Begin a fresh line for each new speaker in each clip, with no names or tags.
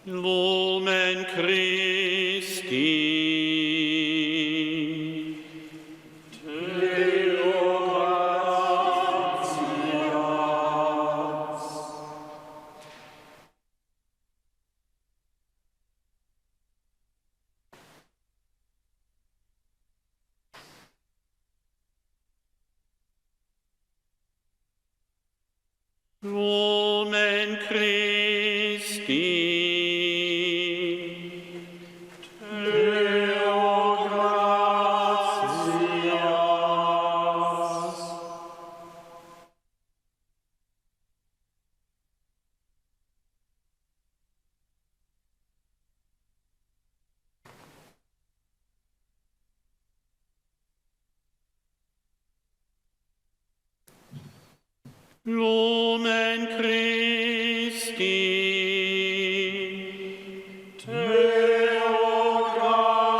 Lumen Christi. Lumen Christi. Deo gratias. Lumen Christi. Deo gratias.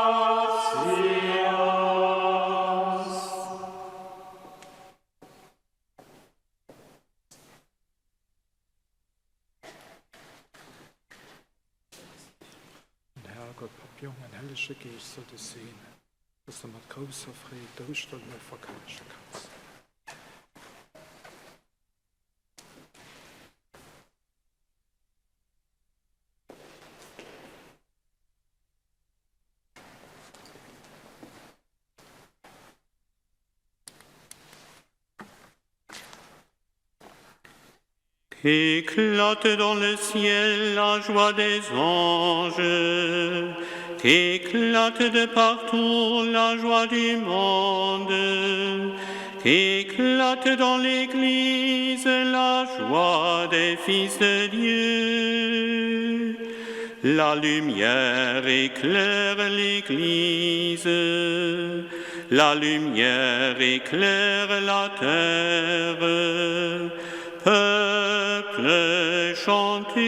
Herregud, papillon, en hellige geste til sine, som at kosefri dødstød med forkanskje kans.
Éclate dans le ciel la joie des anges, qu'éclate de partout la joie du monde, qu'éclate dans l'Église la joie des fils de Dieu. La lumière éclaire l'Église, la lumière éclaire la terre. Peuple, chantez,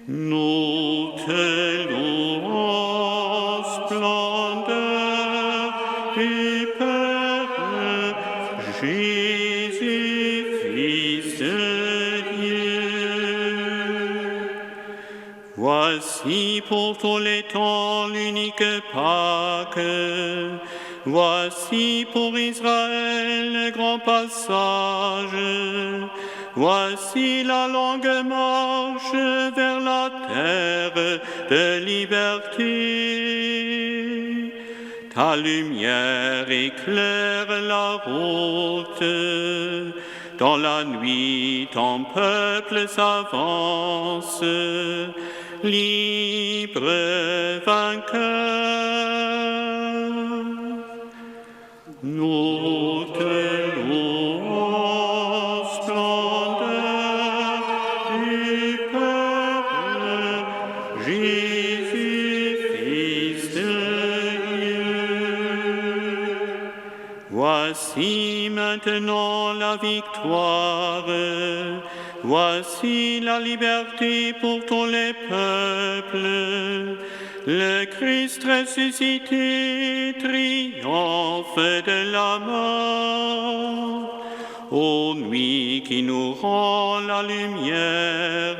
nous te louons, splendeur du Père, Jésus, Fils de Dieu. Voici pour tous les temps l'unique Pâque. Voici pour Israël le grand passage. Voici la longue marche vers la terre de liberté. Ta lumière éclaire la route. Dans la nuit, ton peuple s'avance, libre, vainqueur. Nous te louons, splendeur du Père, Jésus, Fils de Dieu. Voici maintenant la victoire, voici la liberté pour tous les peuples. Le Christ ressuscité triomphe de la mort. Ô nuit qui nous rend la lumière,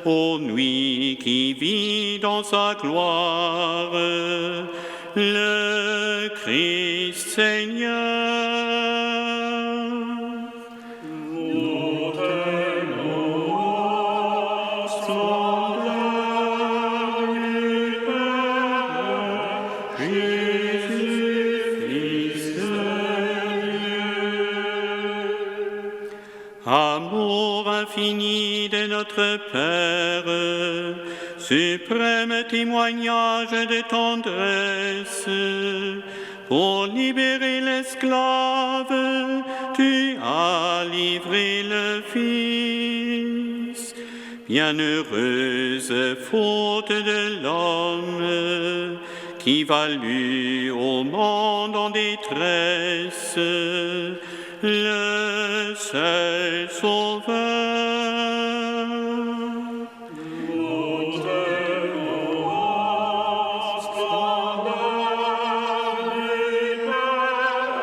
ô nuit qui vit dans sa gloire, le Christ Seigneur. Amour infini de notre Père, suprême témoignage de tendresse, pour libérer l'esclave, tu as livré le Fils. Bienheureuse faute de l'homme, qui valut au monde en détresse, le seul Sauveur. Nous te louons, splendeur du Père,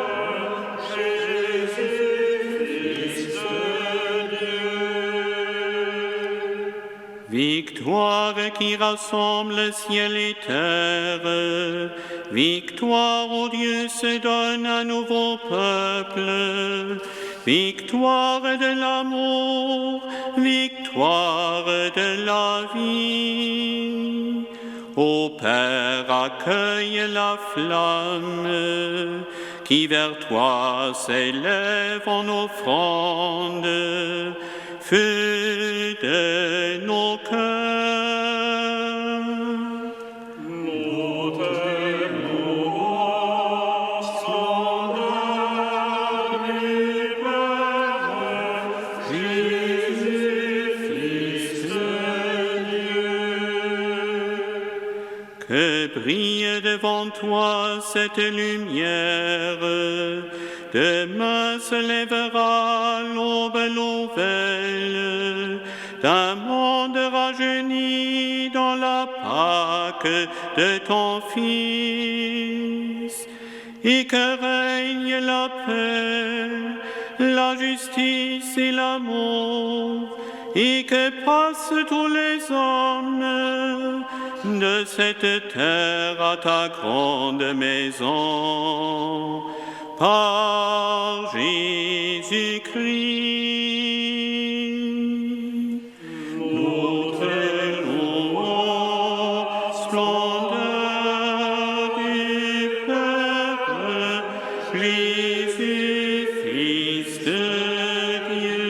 Jésus, Fils de Dieu. qui rassemble ciel et terre. Victoire, ô Dieu, se donne un nouveau peuple. Victoire de l'amour, victoire de la vie. Ô Père, accueille la flamme qui vers toi s'élève en offrande, feu de nos cœurs. Montez-nous, splendeur du Père, Jésus, Fils de Dieu. Que brille devant toi cette lumière. Demain se lèvera l'aube nouvelle d'un monde rajeuni dans la Pâque de ton Fils, et que règne la paix, la justice et l'amour, et que passent tous les hommes de cette terre à ta grande maison. Par Jésus-Christ, nous te louons, splendeur du Père, Jésus, Fils de Dieu.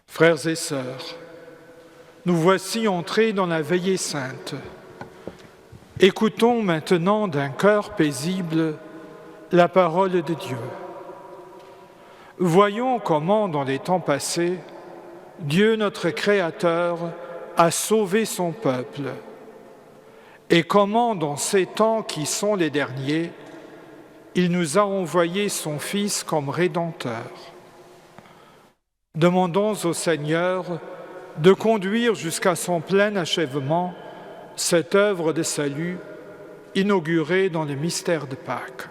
Frères et sœurs, nous voici entrés dans la veillée sainte. Écoutons maintenant d'un cœur paisible la parole de Dieu. Voyons comment, dans les temps passés, Dieu notre Créateur a sauvé son peuple, et comment, dans ces temps qui sont les derniers, il nous a envoyé son Fils comme Rédempteur. Demandons au Seigneur de conduire jusqu'à son plein achèvement cette œuvre de salut inaugurée dans le mystère de Pâques.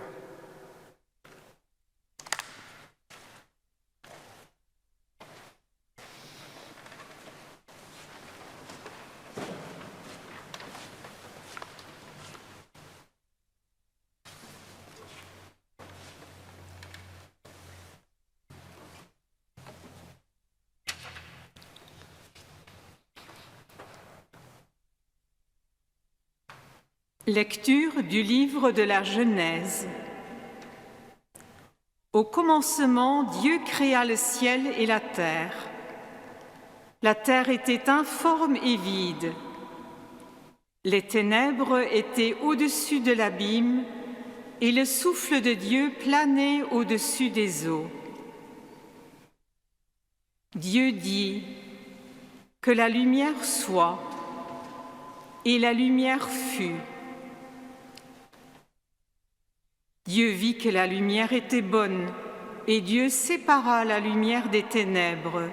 Lecture du livre de la Genèse. Au commencement, Dieu créa le ciel et la terre. La terre était informe et vide. Les ténèbres étaient au-dessus de l'abîme et le souffle de Dieu planait au-dessus des eaux. Dieu dit : que la lumière soit, et la lumière fut. Dieu vit que la lumière était bonne, et Dieu sépara la lumière des ténèbres.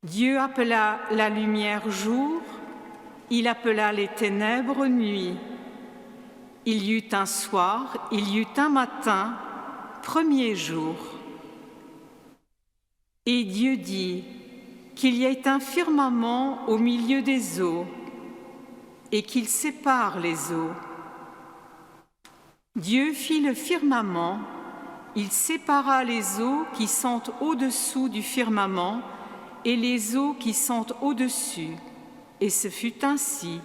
Dieu appela la lumière jour, il appela les ténèbres nuit. Il y eut un soir, il y eut un matin, premier jour. Et Dieu dit qu'il y ait un firmament au milieu des eaux, et qu'il sépare les eaux. Dieu fit le firmament, il sépara les eaux qui sont au-dessous du firmament et les eaux qui sont au-dessus, et ce fut ainsi.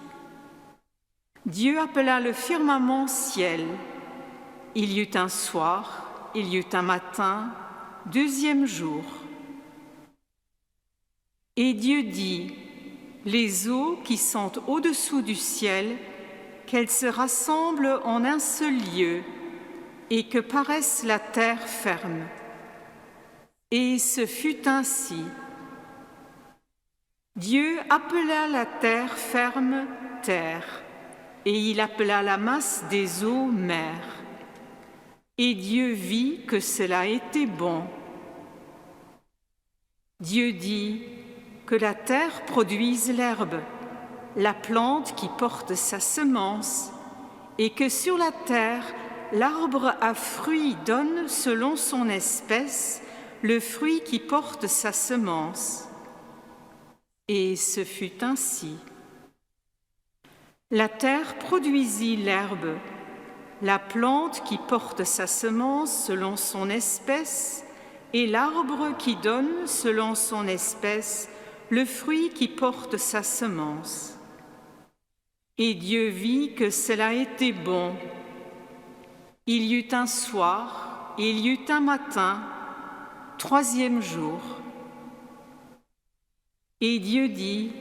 Dieu appela le firmament ciel. Il y eut un soir, il y eut un matin, deuxième jour. Et Dieu dit : les eaux qui sont au-dessous du ciel, qu'elles se rassemblent en un seul lieu et que paraisse la terre ferme. Et ce fut ainsi. Dieu appela la terre ferme terre, et il appela la masse des eaux mer. Et Dieu vit que cela était bon. Dieu dit que la terre produise l'herbe, la plante qui porte sa semence, et que sur la terre, l'arbre à fruits donne selon son espèce le fruit qui porte sa semence. Et ce fut ainsi. La terre produisit l'herbe, la plante qui porte sa semence selon son espèce, et l'arbre qui donne selon son espèce le fruit qui porte sa semence. Et Dieu vit que cela était bon. Il y eut un soir, et il y eut un matin, 3e jour. Et Dieu dit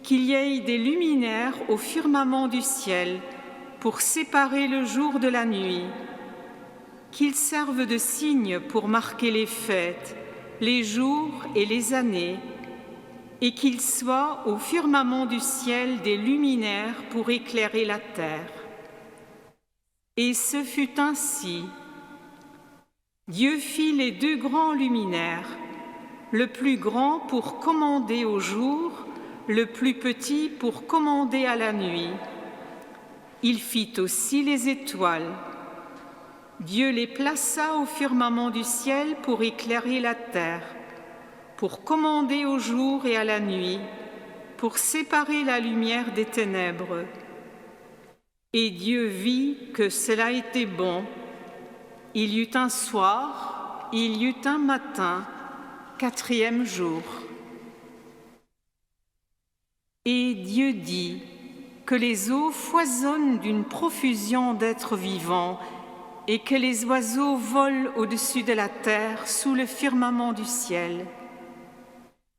qu'il y ait des luminaires au firmament du ciel pour séparer le jour de la nuit, qu'ils servent de signes pour marquer les fêtes, les jours et les années, et qu'il soit au firmament du ciel des luminaires pour éclairer la terre. Et ce fut ainsi. Dieu fit les 2 grands luminaires, le plus grand pour commander au jour, le plus petit pour commander à la nuit. Il fit aussi les étoiles. Dieu les plaça au firmament du ciel pour éclairer la terre, pour commander au jour et à la nuit, pour séparer la lumière des ténèbres. Et Dieu vit que cela était bon. Il y eut un soir, il y eut un matin, 4e jour. Et Dieu dit que les eaux foisonnent d'une profusion d'êtres vivants et que les oiseaux volent au-dessus de la terre sous le firmament du ciel.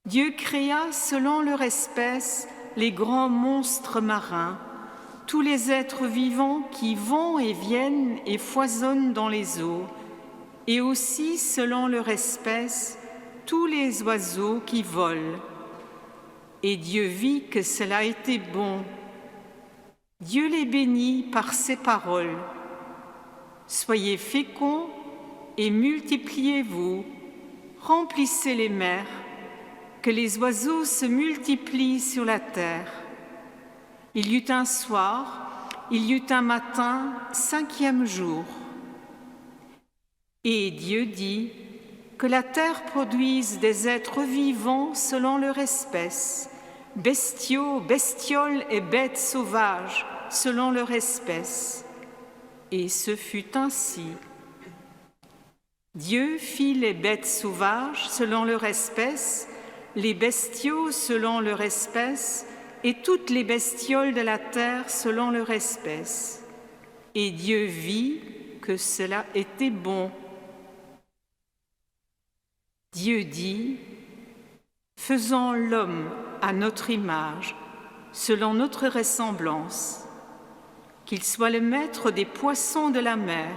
Dieu créa selon leur espèce les grands monstres marins, tous les êtres vivants qui vont et viennent et foisonnent dans les eaux, et aussi selon leur espèce tous les oiseaux qui volent. Et Dieu vit que cela était bon. Dieu les bénit par ces paroles. Soyez féconds et multipliez-vous, remplissez les mers, que les oiseaux se multiplient sur la terre. Il y eut un soir, il y eut un matin, 5e jour. Et Dieu dit que la terre produise des êtres vivants selon leur espèce, bestiaux, bestioles et bêtes sauvages selon leur espèce. Et ce fut ainsi. Dieu fit les bêtes sauvages selon leur espèce, les bestiaux selon leur espèce, et toutes les bestioles de la terre selon leur espèce. Et Dieu vit que cela était bon. Dieu dit, « Faisons l'homme à notre image, selon notre ressemblance, qu'il soit le maître des poissons de la mer,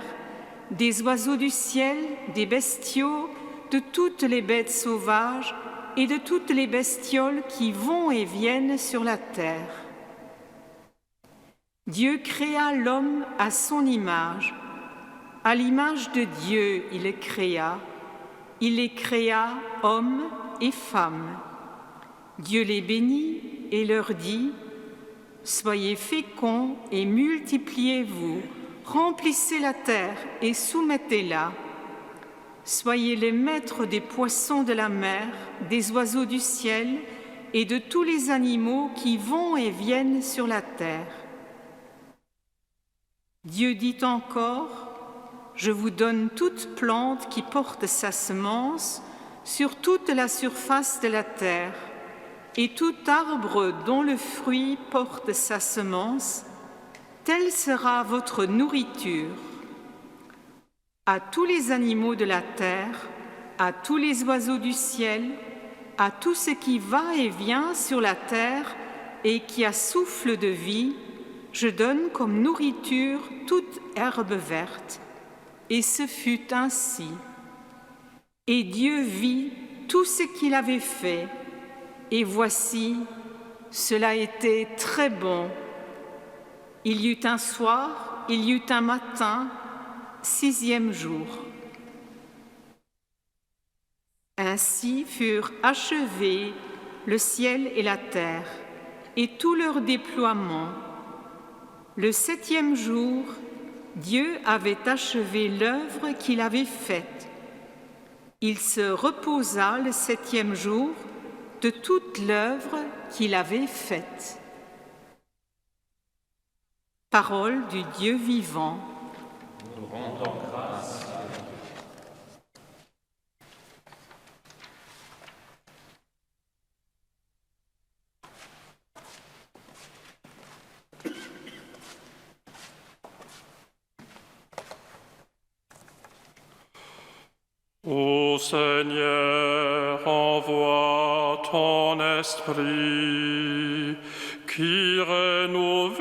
des oiseaux du ciel, des bestiaux, de toutes les bêtes sauvages et de toutes les bestioles qui vont et viennent sur la terre. » Dieu créa l'homme à son image. À l'image de Dieu, il les créa. Il les créa hommes et femmes. Dieu les bénit et leur dit, « Soyez féconds et multipliez-vous, remplissez la terre et soumettez-la. Soyez les maîtres des poissons de la mer, des oiseaux du ciel et de tous les animaux qui vont et viennent sur la terre. » Dieu dit encore, « Je vous donne toute plante qui porte sa semence sur toute la surface de la terre, et tout arbre dont le fruit porte sa semence, telle sera votre nourriture. À tous les animaux de la terre, à tous les oiseaux du ciel, à tout ce qui va et vient sur la terre et qui a souffle de vie, je donne comme nourriture toute herbe verte. » Et ce fut ainsi. Et Dieu vit tout ce qu'il avait fait, et voici, cela était très bon. Il y eut un soir, il y eut un matin, 6e jour. Ainsi furent achevés le ciel et la terre, et tout leur déploiement. Le 7e jour, Dieu avait achevé l'œuvre qu'il avait faite. Il se reposa le 7e jour de toute l'œuvre qu'il avait faite. Parole du Dieu vivant.
Nous rendons grâce.
Ô Seigneur, envoie ton esprit qui renouvelle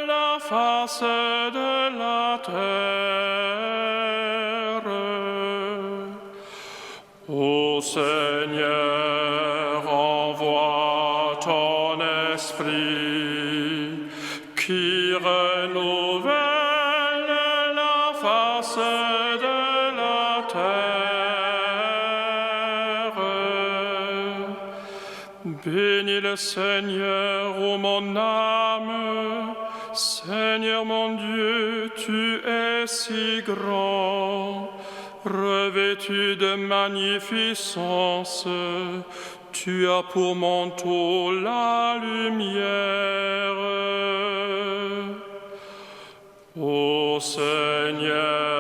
la face de la terre. Ô Seigneur, envoie ton esprit qui renouvelle la face de la terre. Bénis le Seigneur, ô mon âme. Seigneur mon Dieu, tu es si grand. Revêtu de magnificence, tu as pour manteau la lumière. Ô Seigneur,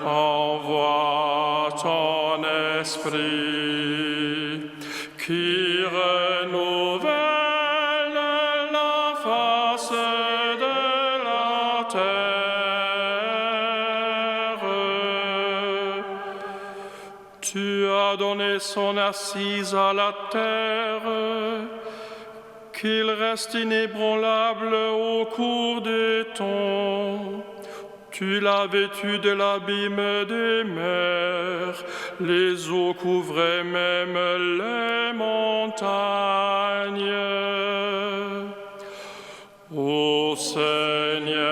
envoie ton esprit qui renouvelle la face de la terre. Tu as donné son assise à la terre, qu'il reste inébranlable au cours des temps. Tu l'as vêtu de l'abîme des mers, les eaux couvraient même les montagnes. Ô Seigneur,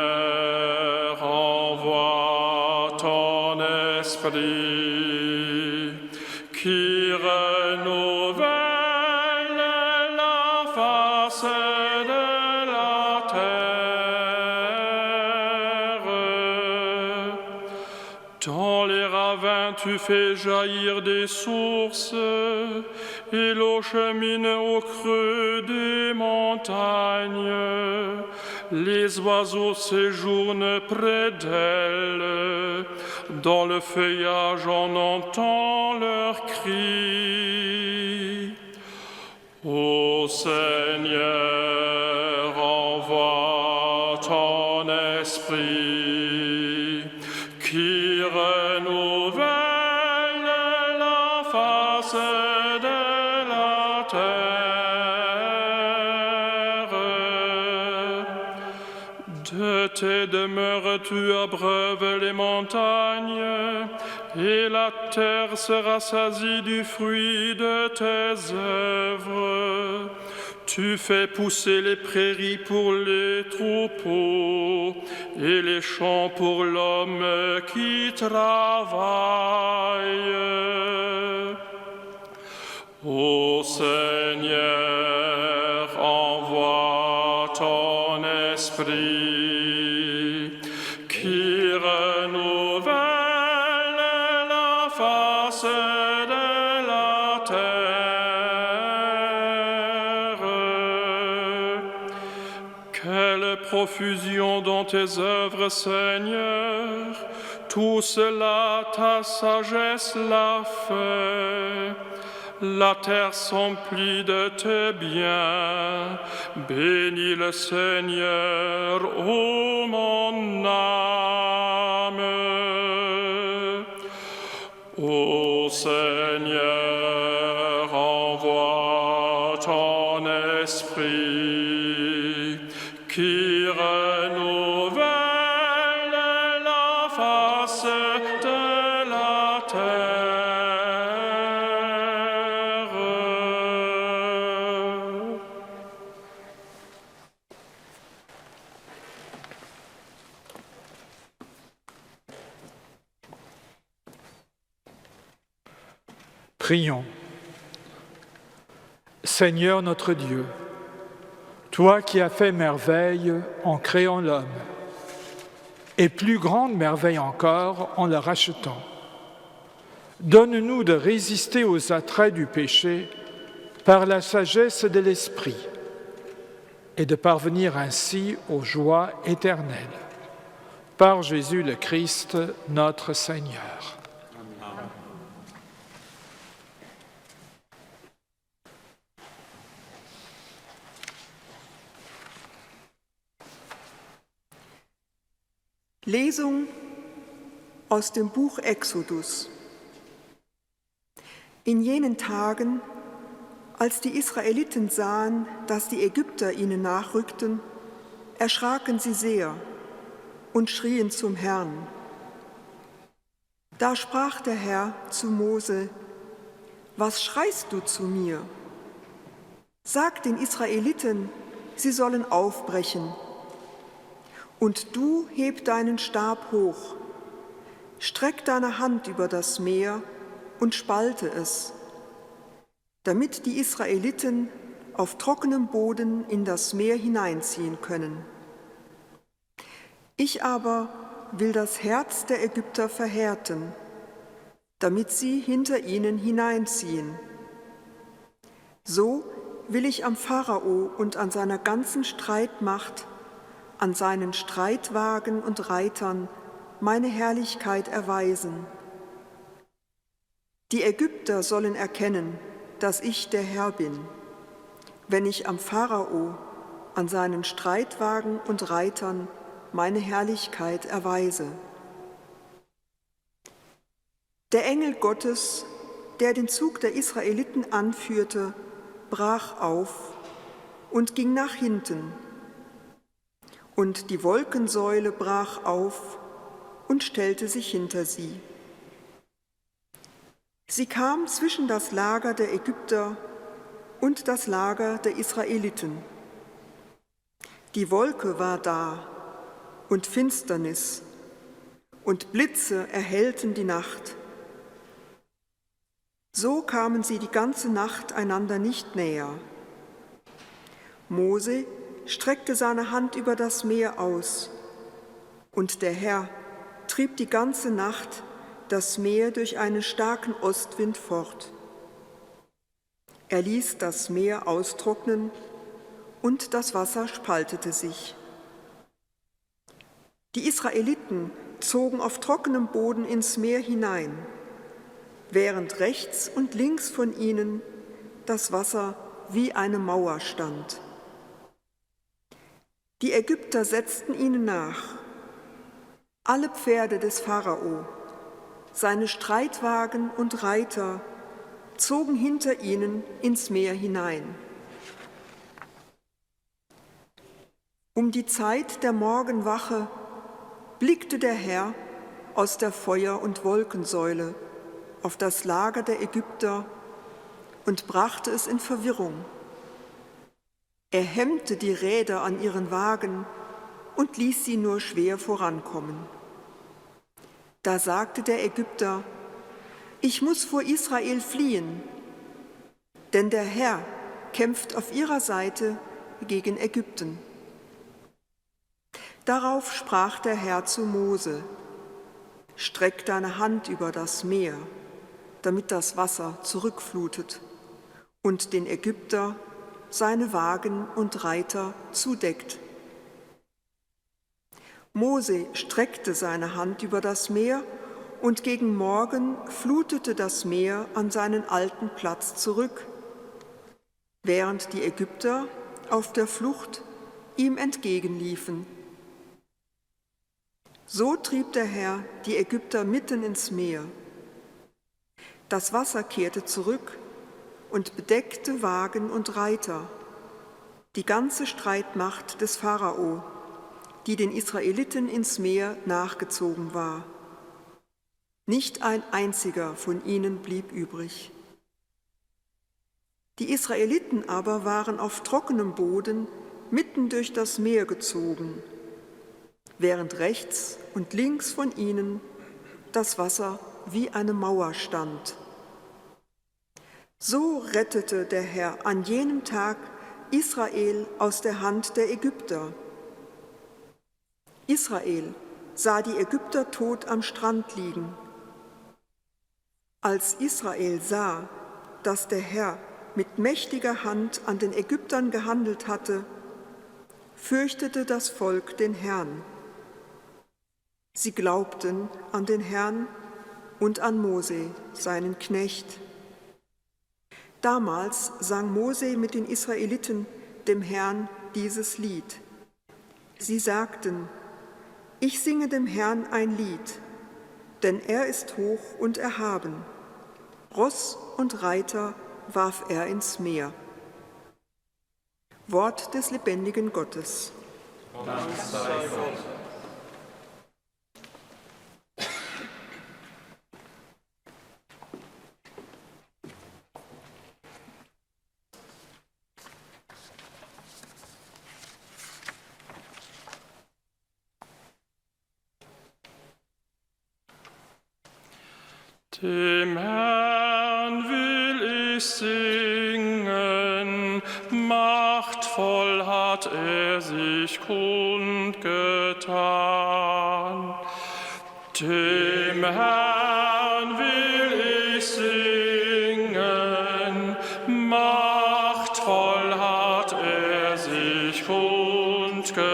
envoie ton esprit qui renouvelle la face de la terre. Dans les ravins, tu fais jaillir des sources, et l'eau chemine au creux des montagnes. Les oiseaux séjournent près d'elle. Dans le feuillage, on entend leurs cris. Ô Seigneur, envoie ton esprit qui renouvelle la face de la terre. De tes demeures tu abreuves les montagnes, et la terre se rassasie du fruit de tes œuvres. Tu fais pousser les prairies pour les troupeaux et les champs pour l'homme qui travaille. Ô Seigneur, envoie ton esprit qui renouvelle la face de la terre. Quelle profusion dans tes œuvres, Seigneur, tout cela ta sagesse l'a fait. La terre s'emplit de tes biens. Bénis le Seigneur, ô mon âme. Ô Seigneur, envoie ton esprit qui renouvelle la face de la terre.
Prions. Seigneur notre Dieu, toi qui as fait merveille en créant l'homme, et plus grande merveille encore en le rachetant, donne-nous de résister aux attraits du péché par la sagesse de l'Esprit et de parvenir ainsi aux joies éternelles. Par Jésus le Christ, notre Seigneur.
Amen.
Lesung aus dem Buch Exodus. In jenen Tagen, als die Israeliten sahen, dass die Ägypter ihnen nachrückten, erschraken sie sehr und schrien zum Herrn. Da sprach der Herr zu Mose: Was schreist du zu mir? Sag den Israeliten, sie sollen aufbrechen. Und du heb deinen Stab hoch, streck deine Hand über das Meer und spalte es, damit die Israeliten auf trockenem Boden in das Meer hineinziehen können. Ich aber will das Herz der Ägypter verhärten, damit sie hinter ihnen hineinziehen. So will ich am Pharao und an seiner ganzen Streitmacht, an seinen Streitwagen und Reitern meine Herrlichkeit erweisen. Die Ägypter sollen erkennen, dass ich der Herr bin, wenn ich am Pharao, an seinen Streitwagen und Reitern meine Herrlichkeit erweise. Der Engel Gottes, der den Zug der Israeliten anführte, brach auf und ging nach hinten. Und die Wolkensäule brach auf und stellte sich hinter sie. Sie kam zwischen das Lager der Ägypter und das Lager der Israeliten. Die Wolke war da und Finsternis, und Blitze erhellten die Nacht. So kamen sie die ganze Nacht einander nicht näher. Mose streckte seine Hand über das Meer aus, und der Herr trieb die ganze Nacht das Meer durch einen starken Ostwind fort. Er ließ das Meer austrocknen, und das Wasser spaltete sich. Die Israeliten zogen auf trockenem Boden ins Meer hinein, während rechts und links von ihnen das Wasser wie eine Mauer stand. Die Ägypter setzten ihnen nach, alle Pferde des Pharao, seine Streitwagen und Reiter zogen hinter ihnen ins Meer hinein. Um die Zeit der Morgenwache blickte der Herr aus der Feuer- und Wolkensäule auf das Lager der Ägypter und brachte es in Verwirrung. Er hemmte die Räder an ihren Wagen und ließ sie nur schwer vorankommen. Da sagte der Ägypter: Ich muss vor Israel fliehen, denn der Herr kämpft auf ihrer Seite gegen Ägypten. Darauf sprach der Herr zu Mose: Streck deine Hand über das Meer, damit das Wasser zurückflutet und den Ägypter seine Wagen und Reiter zudeckt. Mose streckte seine Hand über das Meer, und gegen Morgen flutete das Meer an seinen alten Platz zurück, während die Ägypter auf der Flucht ihm entgegenliefen. So trieb der Herr die Ägypter mitten ins Meer. Das Wasser kehrte zurück und bedeckte Wagen und Reiter, die ganze Streitmacht des Pharao, die den Israeliten ins Meer nachgezogen war. Nicht ein einziger von ihnen blieb übrig. Die Israeliten aber waren auf trockenem Boden mitten durch das Meer gezogen, während rechts und links von ihnen das Wasser wie eine Mauer stand. So rettete der Herr an jenem Tag Israel aus der Hand der Ägypter. Israel sah die Ägypter tot am Strand liegen. Als Israel sah, dass der Herr mit mächtiger Hand an den Ägyptern gehandelt hatte, fürchtete das Volk den Herrn. Sie glaubten an den Herrn und an Mose, seinen Knecht. Damals sang Mose mit den Israeliten dem Herrn dieses Lied. Sie sagten: Ich singe dem Herrn ein Lied, denn er ist hoch und erhaben. Ross und Reiter warf er ins Meer. Wort des lebendigen Gottes.
Dank sei Gott.
Dem Herrn will ich singen, machtvoll hat er sich kundgetan. Dem Herrn will ich singen, machtvoll hat er sich kundgetan.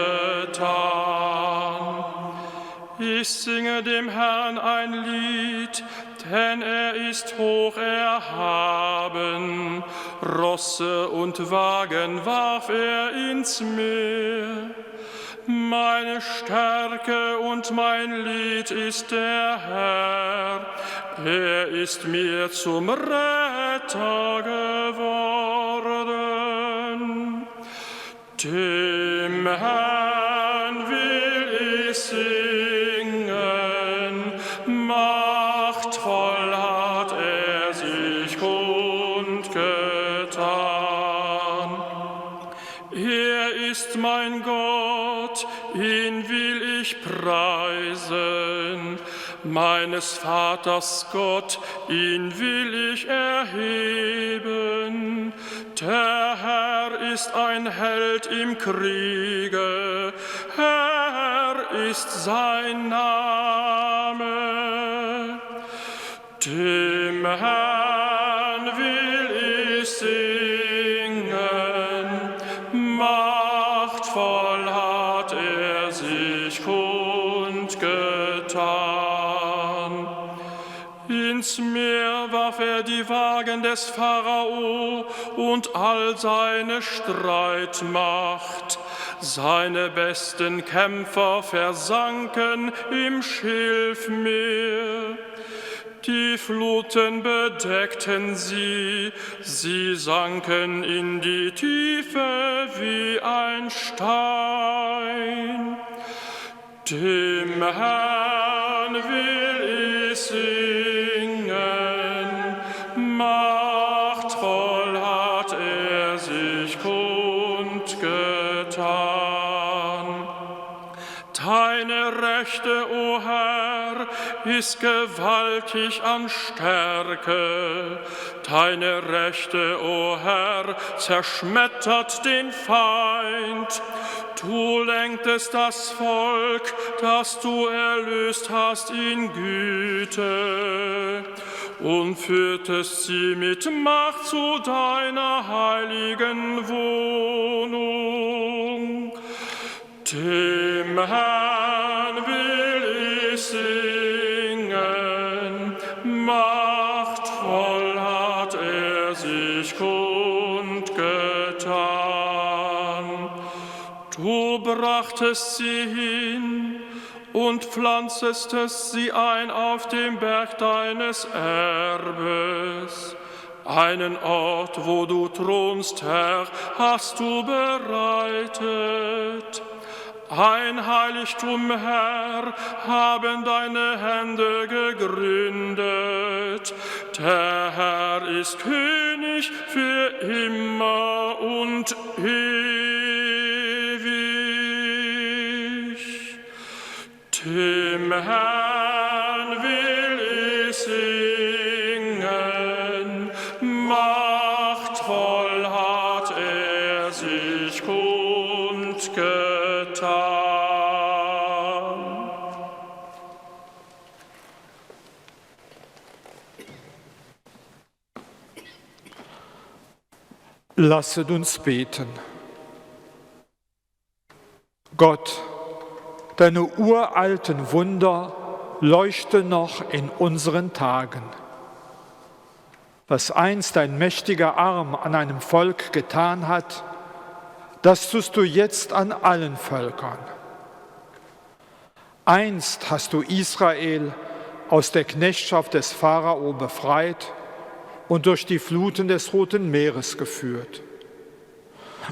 Ich singe dem Herrn ein Lied, denn er ist hoch erhaben. Rosse und Wagen warf er ins Meer. Meine Stärke und mein Lied ist der Herr. Er ist mir zum Retter geworden. Dem Herrn will ich singen, machtvoll hat er sich kundgetan. Er ist mein Gott, ihn will ich preisen. Meines Vaters Gott, ihn will ich erheben. Der Herr ist ein Held im Kriege, Herr ist sein Name. Dem Herrn will ich singen, machtvoll hat er sich kundgetan. Ins Meer warf er die Wagen des Pharao und all seine Streitmacht. Seine besten Kämpfer versanken im Schilfmeer. Die Fluten bedeckten sie, sie sanken in die Tiefe wie ein Stein. Dem Herrn will ich singen, machtvoll hat er sich kundgetan. Deine Rechte, o Herr, ist gewaltig an Stärke. Deine Rechte, o Herr, zerschmettert den Feind. Du lenktest das Volk, das du erlöst hast, in Güte und führtest sie mit Macht zu deiner heiligen Wohnung. Dem Herrn will ich singen, machtvoll hat er sich kundgetan. Du brachtest sie hin und pflanztest sie ein auf dem Berg deines Erbes. Einen Ort, wo du thronst, Herr, hast du bereitet. Ein Heiligtum, Herr, haben deine Hände gegründet. Der Herr ist König für immer und ewig. Dem Herrn will ich singen,
Lasset uns beten. Gott, deine uralten Wunder leuchten noch in unseren Tagen. Was einst dein mächtiger Arm an einem Volk getan hat, das tust du jetzt an allen Völkern. Einst hast du Israel aus der Knechtschaft des Pharao befreit und durch die Fluten des Roten Meeres geführt.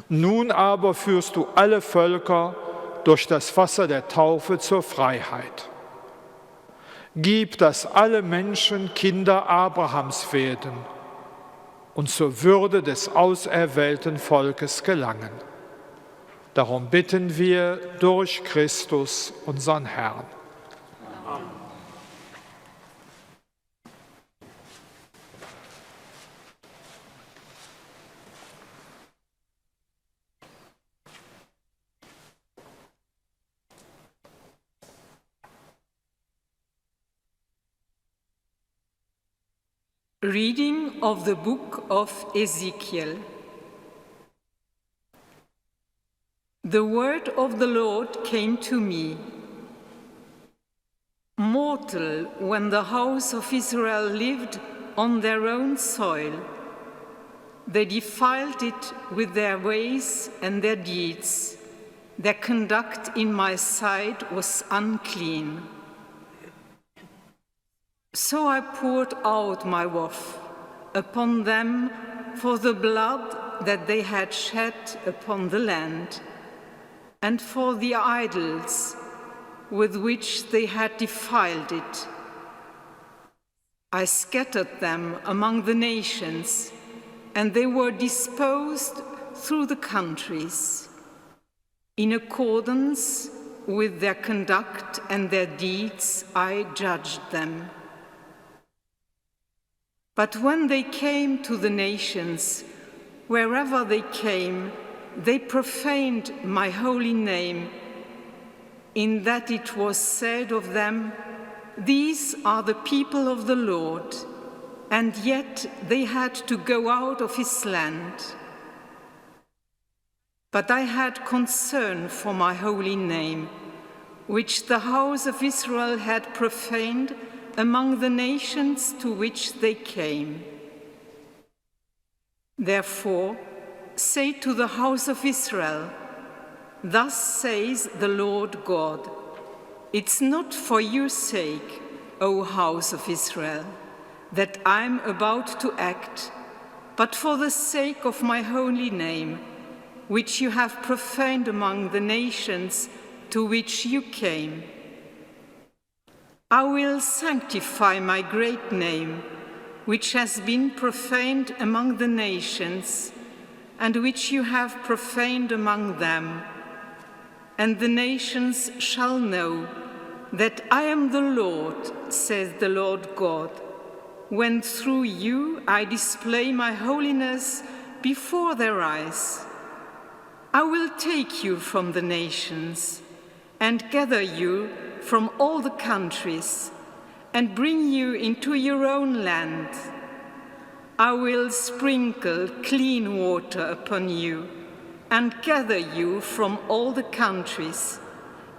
Nun aber führst du alle Völker durch das Wasser der Taufe zur Freiheit. Gib, dass alle Menschen Kinder Abrahams werden und zur Würde des auserwählten Volkes gelangen. Darum bitten wir durch Christus, unseren Herrn.
Reading of the book of Ezekiel. The word of the Lord came to me. Mortal, when the house of Israel lived on their own soil, they defiled it with their ways and their deeds. Their conduct in my sight was unclean. So I poured out my wrath upon them for the blood that they had shed upon the land, and for the idols with which they had defiled it. I scattered them among the nations, and they were dispersed through the countries. In accordance with their conduct and their deeds, I judged them. But when they came to the nations, wherever they came, they profaned my holy name, in that it was said of them, "These are the people of the Lord," and yet they had to go out of his land. But I had concern for my holy name, which the house of Israel had profaned among the nations to which they came. Therefore, say to the house of Israel, "Thus says the Lord God, it's not for your sake, O house of Israel, that I'm about to act, but for the sake of my holy name, which you have profaned among the nations to which you came. I will sanctify my great name, which has been profaned among the nations, and which you have profaned among them. And the nations shall know that I am the Lord, says the Lord God, when through you I display my holiness before their eyes. I will take you from the nations and gather you from all the countries and bring you into your own land. I will sprinkle clean water upon you and gather you from all the countries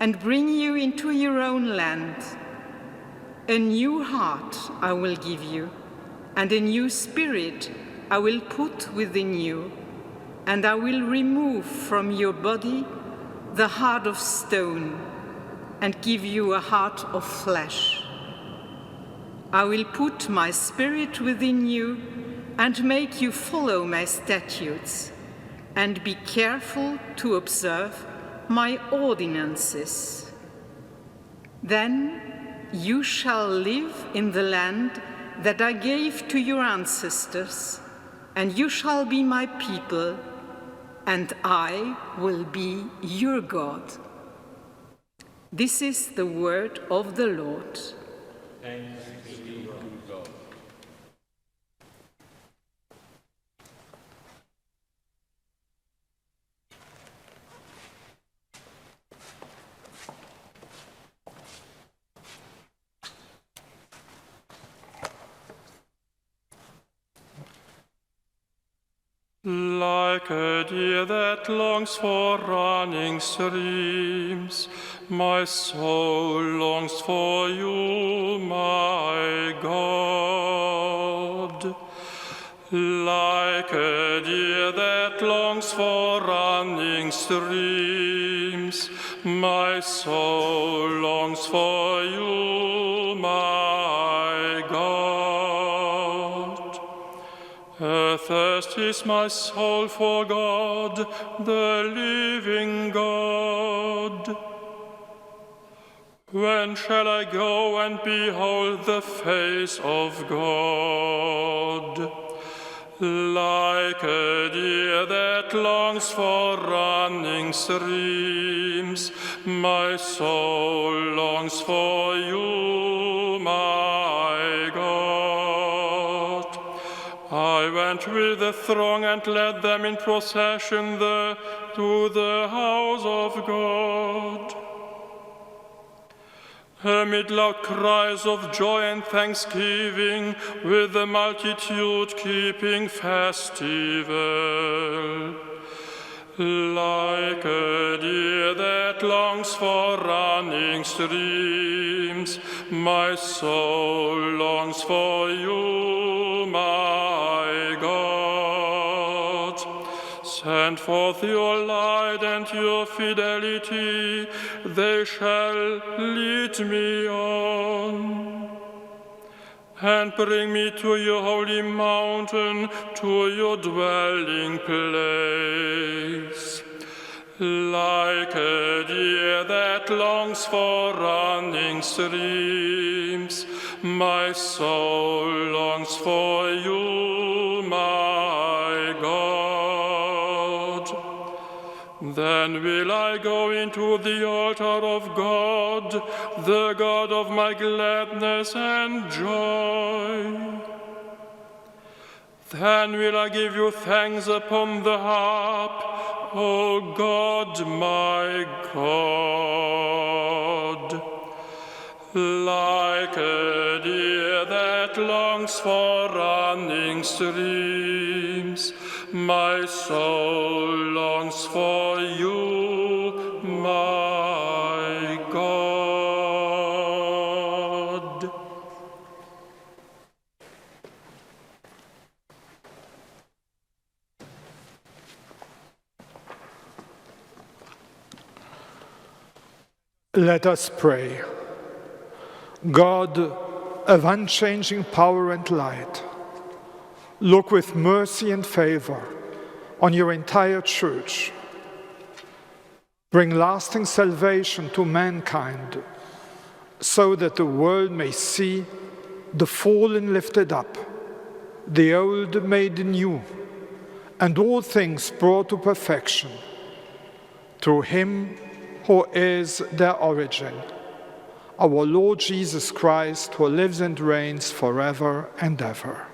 and bring you into your own land. A new heart I will give you, and a new spirit I will put within you, and I will remove from your body the heart of stone and give you a heart of flesh. I will put my spirit within you and make you follow my statutes and be careful to observe my ordinances. Then you shall live in the land that I gave to your ancestors, and you shall be my people, and I will be your God. This is the word of the Lord.
Thanks be to God.
Like a deer that longs for running streams, my soul longs for you, my God. Like a deer that longs for running streams, my soul longs for you, my God. Athirst is my soul for God, the living God. When shall I go and behold the face of God? Like a deer that longs for running streams, my soul longs for you, my God. I went with the throng and led them in procession to the house of God. Amid loud cries of joy and thanksgiving, with the multitude keeping festival. Like a deer that longs for running streams, my soul longs for you, my God. Send forth your light and your fidelity, they shall lead me on. And bring me to your holy mountain, to your dwelling place. Like a deer that longs for running streams, my soul longs for you, my God. Then will I go into the altar of God, the God of my gladness and joy. Then will I give you thanks upon the harp, O God, my God. Like a deer that longs for running streams, my soul longs for you, my God.
Let us pray. God of unchanging power and light, look with mercy and favor on your entire church. Bring lasting salvation to mankind, so that the world may see the fallen lifted up, the old made new, and all things brought to perfection, through him who is their origin, our Lord Jesus Christ, who lives and reigns forever and ever.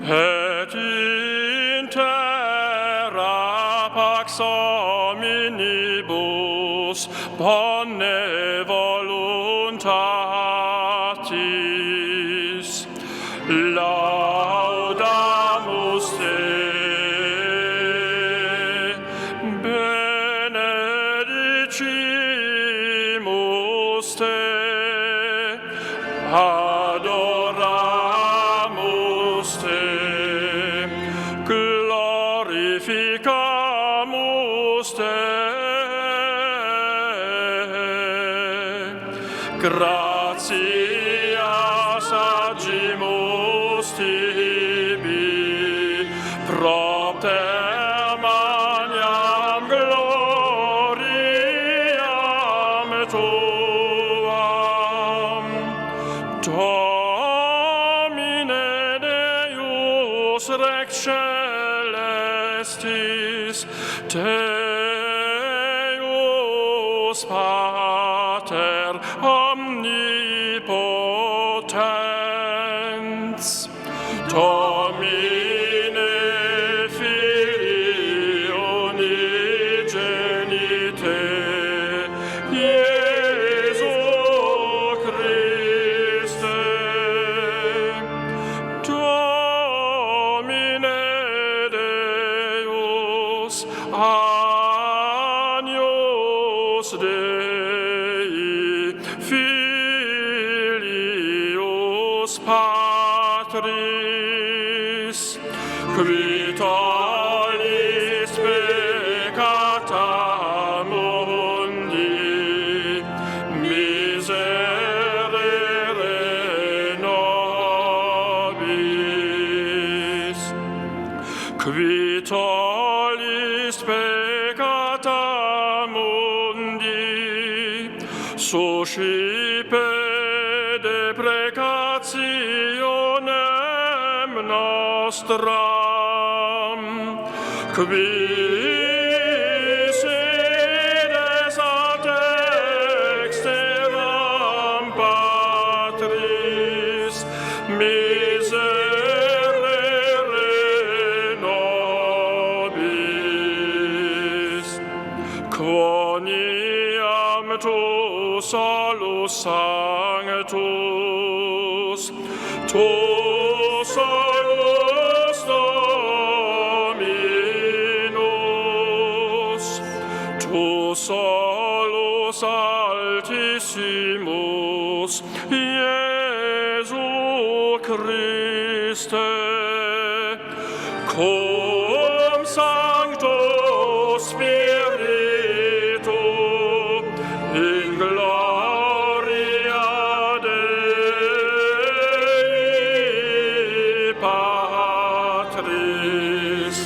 Et in terra pax omnibus bone voluntatis laudamus te, benedicimus te, adoramus te, glorificamus te. Gratias agimus tibi. propter maniam gloriam tuam. Domine Deus Rex Celestis, Deus Pater omnipotens, Domine Filii unigenite, Iesu Christe, Domine Deus, Agnus Dei, Filius Patris, qui tollis peccata mundi, miserere nobis, qui tollis peccata mundi, suscipe deprecationem nostram, qui sedes ad exteram Patris, miserere nobis, quoniam tu solus sanctus, tu solus Dominus, tu solus Altissimus, Iesu Christe, cum Sancto Spiritu, in gloria Dei Patris.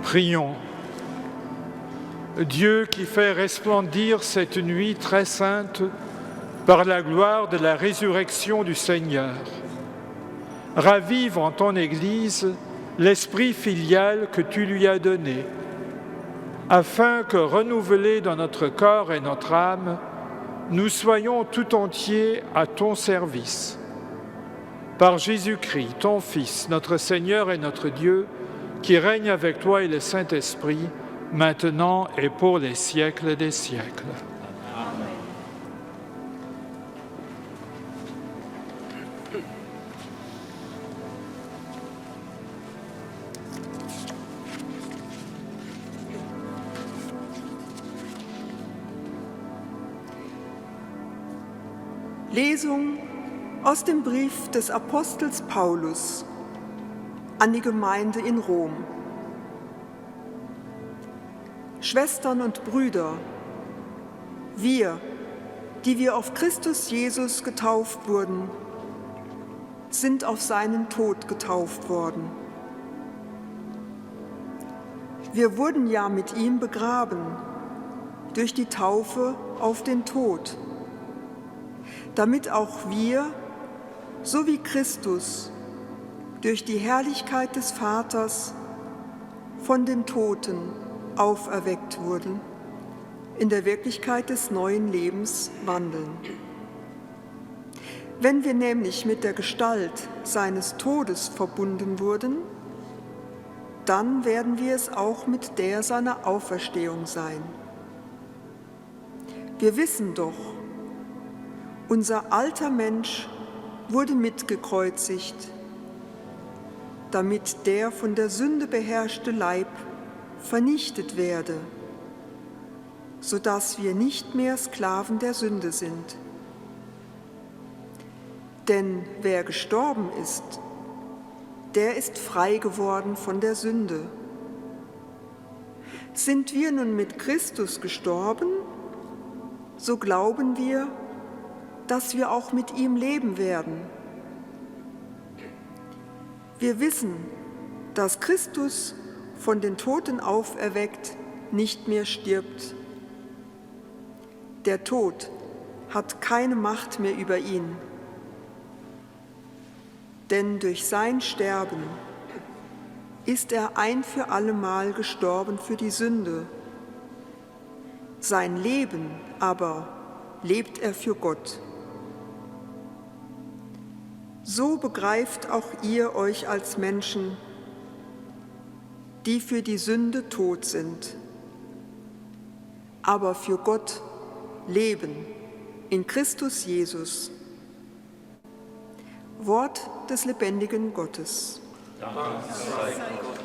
Prions. Dieu qui fait resplendir cette nuit très sainte par la gloire de la résurrection du Seigneur, ravive en ton Église l'esprit filial que tu lui as donné, afin que, renouvelés dans notre corps et notre âme, nous soyons tout entiers à ton service. Par Jésus-Christ, ton Fils, notre Seigneur et notre Dieu, qui règne avec toi et le Saint-Esprit, maintenant et pour les siècles des siècles.
Amen.
Lesung aus dem Brief des Apostels Paulus an die Gemeinde in Rom. Schwestern und Brüder, wir, die wir auf Christus Jesus getauft wurden, sind auf seinen Tod getauft worden. Wir wurden ja mit ihm begraben durch die Taufe auf den Tod, damit auch wir, so wie Christus, durch die Herrlichkeit des Vaters von den Toten auferweckt wurden, in der Wirklichkeit des neuen Lebens wandeln. Wenn wir nämlich mit der Gestalt seines Todes verbunden wurden, dann werden wir es auch mit der seiner Auferstehung sein. Wir wissen doch, unser alter Mensch wurde mitgekreuzigt, damit der von der Sünde beherrschte Leib vernichtet werde, sodass wir nicht mehr Sklaven der Sünde sind. Denn wer gestorben ist, der ist frei geworden von der Sünde. Sind wir nun mit Christus gestorben, so glauben wir, dass wir auch mit ihm leben werden. Wir wissen, dass Christus von den Toten auferweckt nicht mehr stirbt. Der Tod hat keine Macht mehr über ihn, denn durch sein Sterben ist er ein für allemal gestorben für die Sünde. Sein Leben aber lebt er für Gott. So begreift auch ihr euch als Menschen, die für die Sünde tot sind, aber für Gott leben in Christus Jesus. Wort des lebendigen Gottes.
Dank sei Gott.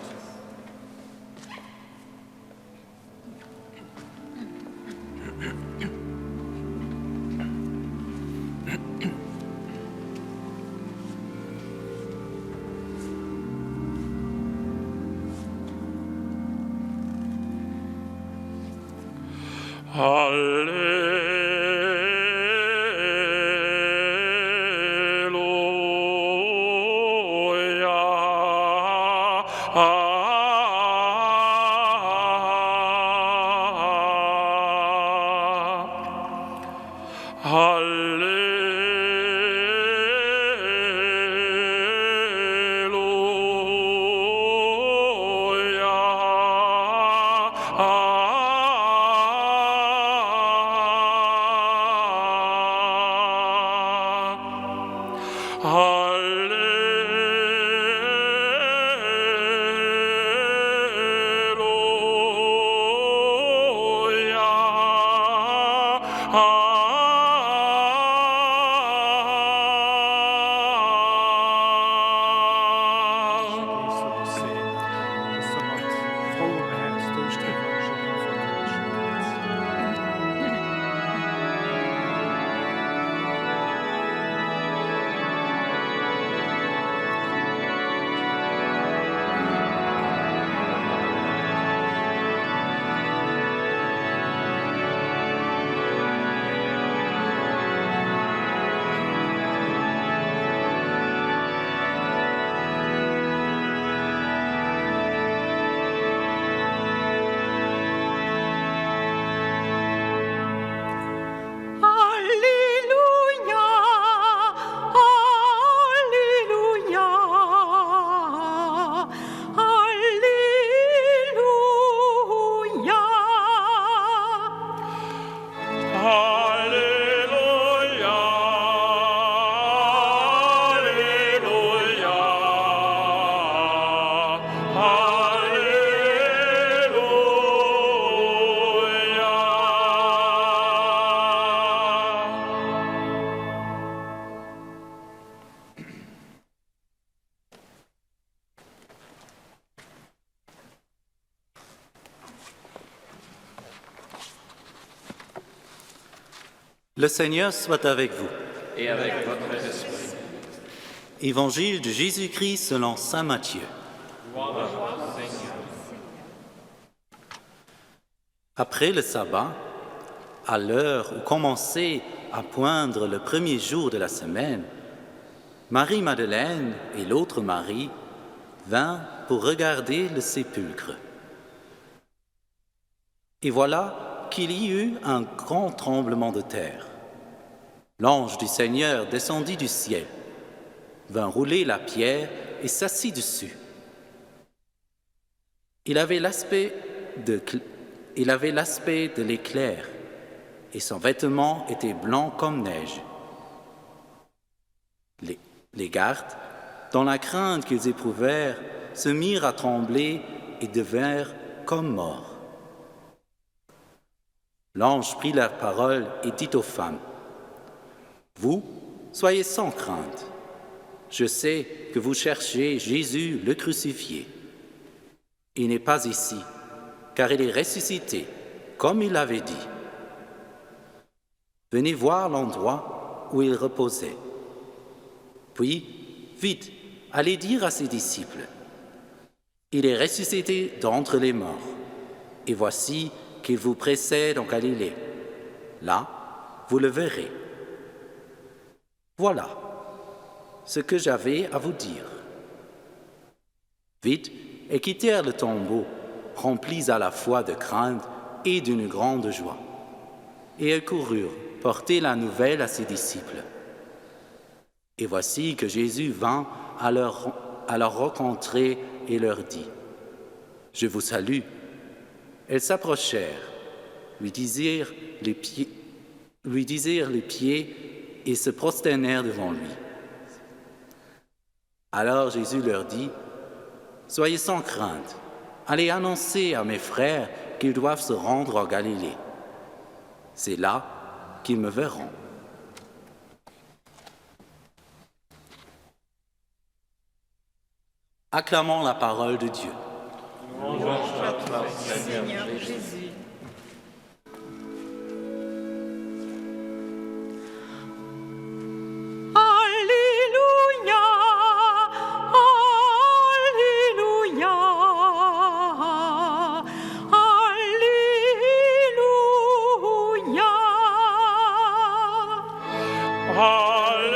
Le Seigneur soit avec vous.
Et avec votre esprit.
Évangile de Jésus-Christ selon saint Matthieu. Après le sabbat, à l'heure où commençait à poindre le premier jour de la semaine, Marie-Madeleine et l'autre Marie vinrent pour regarder le sépulcre. Et voilà qu'il y eut un grand tremblement de terre. L'ange du Seigneur descendit du ciel, vint rouler la pierre et s'assit dessus. Il avait l'aspect de l'éclair, et son vêtement était blanc comme neige. Les gardes, dans la crainte qu'ils éprouvèrent, se mirent à trembler et devinrent comme morts. L'ange prit la parole et dit aux femmes, « Vous, soyez sans crainte. Je sais que vous cherchez Jésus le crucifié. Il n'est pas ici, car il est ressuscité, comme il l'avait dit. Venez voir l'endroit où il reposait. Puis, vite, allez dire à ses disciples, il est ressuscité d'entre les morts. et voici qu'il vous précède en Galilée. Là, vous le verrez. Voilà ce que j'avais à vous dire. » Vite, ils quittèrent le tombeau, remplis à la fois de crainte et d'une grande joie. Et ils coururent porter la nouvelle à ses disciples. Et voici que Jésus vint à leur rencontrer et leur dit : « Je vous salue. » Ils s'approchèrent, lui disirent les pieds et se prosternèrent devant lui. Alors Jésus leur dit : « Soyez sans crainte, allez annoncer à mes frères qu'ils doivent se rendre en Galilée. C'est là qu'ils me verront. » Acclamons la parole de Dieu.
Louange à toi, Seigneur Jésus.
Alléluia, Alléluia, Alléluia.
Alléluia,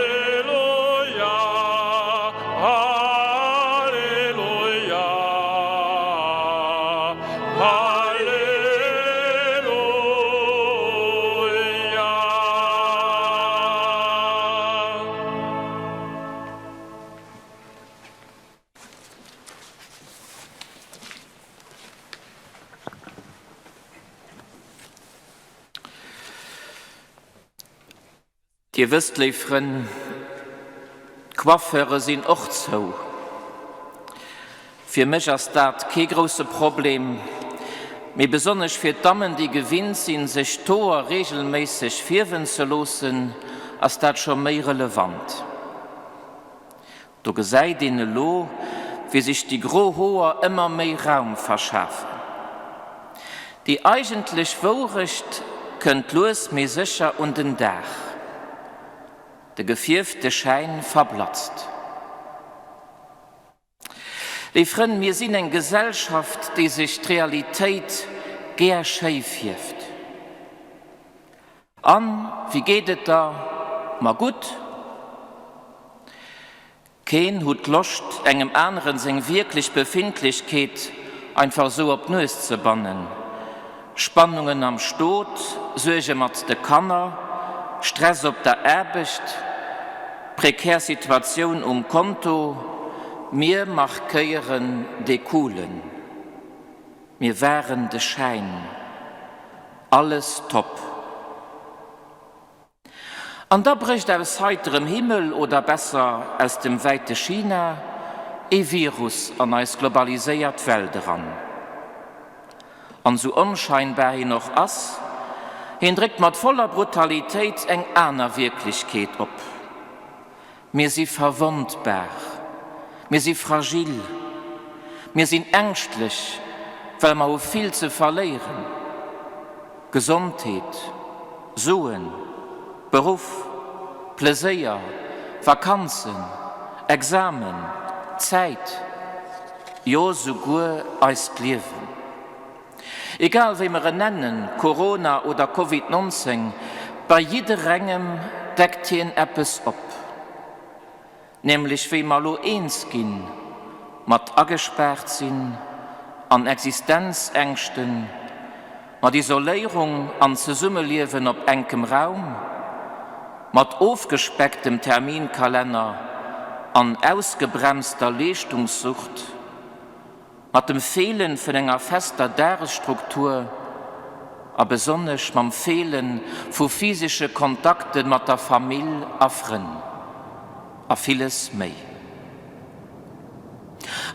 Ihr wisst, lieferen, Coiffeure sind auch so. Für mich ist das kein großes Problem. Mir besonders für Damen, die gewinnt sind, sich Tor regelmäßig färben zu lassen, ist das schon mehr relevant. Du gesagt ihnen lo, wie sich die Grohoher immer mehr Raum verschaffen. Die eigentlich Wohlrecht könnt los mir sicher und den Dach. Der gefirfte Schein verblatzt. Liefern, wir sind eine Gesellschaft, die sich die Realität gern scheif wirft. An, wie geht es da? Mal gut? Kein hat Lust, einem anderen seine wirklich Befindlichkeit einfach so ob Neues zu bannen. Spannungen am Stot, Sorge mit den Kanner, Stress ob der Erbicht, prekär Situation Konto, mir markieren die Coolen. Wir wären der Schein. Alles top. Und da bricht aus heiterem Himmel oder besser aus dem weiten China ein Virus an als globalisiert Welt ran. Und so unscheinbar hier noch ist, drückt mit voller Brutalität eng einer Wirklichkeit ab. Wir sind verwundbar, wir sind fragil, wir sind ängstlich, weil wir auch viel zu verlieren. Gesundheit, Suchen, Beruf, Pläsier, Vakanzen, Examen, Zeit, ja sogar als Leben. Egal wie wir ihn nennen, Corona oder Covid-19, bei jeder Rangem deckt ihn etwas ab. Nämlich wie wir lo eins gehen, mit angesperrt sind, an Existenzängsten, mit Isolierung an Zusammenleben auf engem Raum, mit aufgespecktem Terminkalender, an ausgebremster Leistungssucht, mit dem Fehlen von einer festen Tagesstruktur, aber besonders mit dem Fehlen von physischen Kontakten mit der Familie und Freunden, und vieles mehr.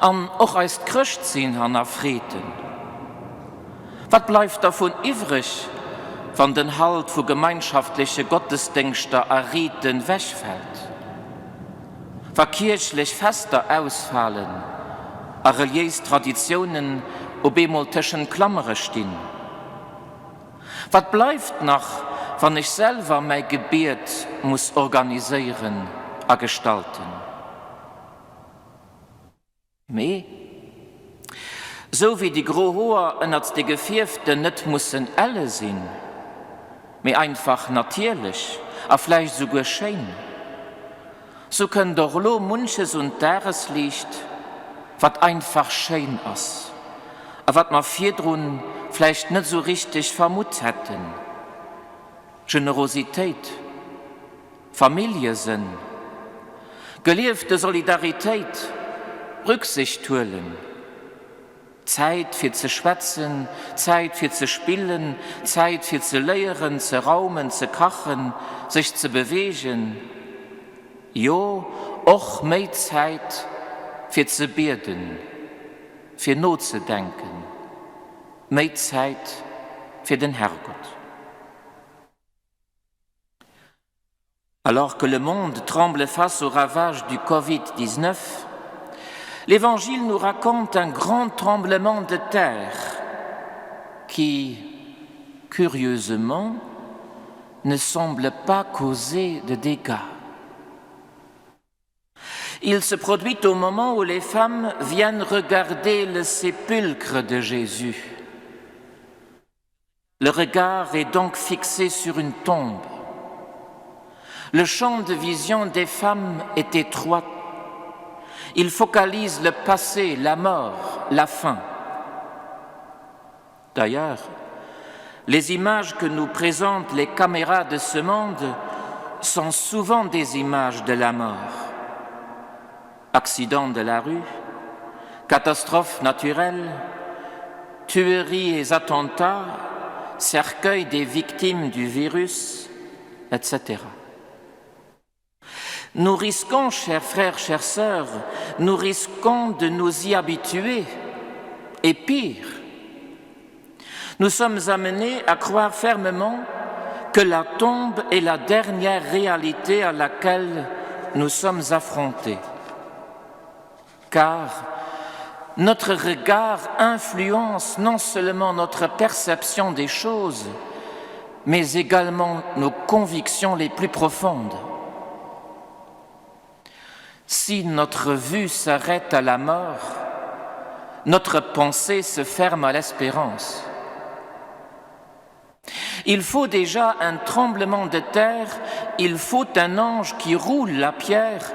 Und auch als Christsein haben wir Frieden. Was bleibt davon übrig, wenn den Halt von gemeinschaftlichen Gottesdiensten und Riten wegfällt? Wenn kirchlich Feste ausfallen, und religiöse Traditionen ob einmal zwischen Klammern stehen? Was bleibt noch, wenn ich selber mein Gebet muss organisieren und gestalten? So wie die Grohoer ënnert de Gefirfte net mussen alle sinn, mir einfach natierlich, a vielleicht sogar schein. So können doch lo Munches und Tageslicht, wat einfach schein ass, a wat ma vierdrun vielleicht net so richtig vermut hätten. Generosität, Familiesinn, geliefte Solidarität, Rücksicht holen, Zeit für zu schwätzen, Zeit für zu spielen, Zeit für zu lehren, zu raumen, zu kachen, sich zu bewegen. Jo, auch mehr Zeit für zu beten, für Not zu denken, mehr Zeit für den Herrgott. Alors que le monde tremble face aux ravages du Covid-19, l'Évangile nous raconte un grand tremblement de terre qui, curieusement, ne semble pas causer de dégâts. Il se produit au moment où les femmes viennent regarder le sépulcre de Jésus. Le regard est donc fixé sur une tombe. Le champ de vision des femmes est étroit. Il focalise le passé, la mort, la fin. D'ailleurs, les images que nous présentent les caméras de ce monde sont souvent des images de la mort. Accidents de la rue, catastrophes naturelles, tueries et attentats, cercueil des victimes du virus, etc. Nous risquons, chers frères, chères sœurs, nous risquons de nous y habituer. Et pire, nous sommes amenés à croire fermement que la tombe est la dernière réalité à laquelle nous sommes affrontés. Car notre regard influence non seulement notre perception des choses, mais également nos convictions les plus profondes. Si notre vue s'arrête à la mort, notre pensée se ferme à l'espérance. Il faut déjà un tremblement de terre, il faut un ange qui roule la pierre,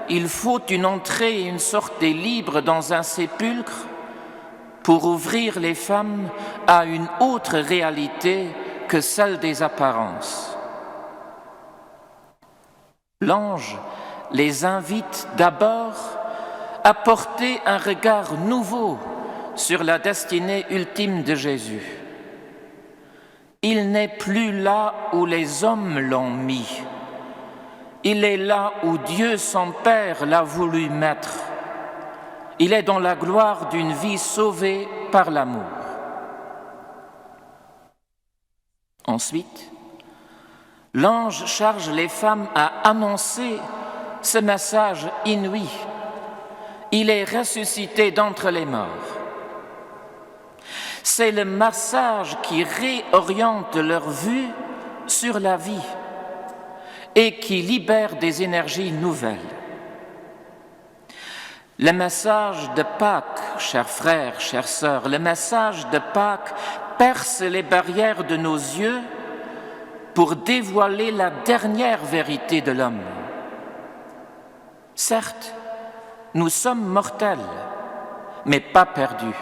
il faut une entrée et une sortie libre dans un sépulcre pour ouvrir les femmes à une autre réalité que celle des apparences. L'ange les invite d'abord à porter un regard nouveau sur la destinée ultime de Jésus. Il n'est plus là où les hommes l'ont mis. Il est là où Dieu son Père l'a voulu mettre. Il est dans la gloire d'une vie sauvée par l'amour. Ensuite, l'ange charge les femmes à annoncer ce message inouï. Il est ressuscité d'entre les morts. C'est le message qui réoriente leur vue sur la vie et qui libère des énergies nouvelles. Le message de Pâques, chers frères, chères sœurs, le message de Pâques perce les barrières de nos yeux pour dévoiler la dernière vérité de l'homme. Certes, nous sommes mortels, mais pas perdus.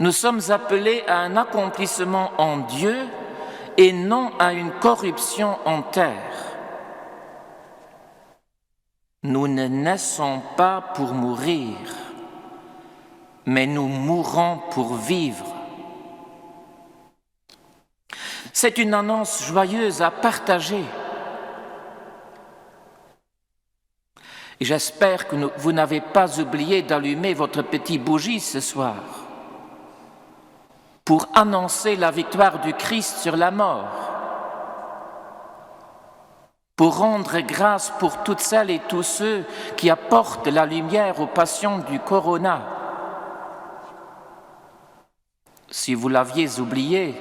Nous sommes appelés à un accomplissement en Dieu et non à une corruption en terre. Nous ne naissons pas pour mourir, mais nous mourons pour vivre. C'est une annonce joyeuse à partager. Et j'espère que vous n'avez pas oublié d'allumer votre petite bougie ce soir pour annoncer la victoire du Christ sur la mort, pour rendre grâce pour toutes celles et tous ceux qui apportent la lumière aux passions du Corona. Si vous l'aviez oublié,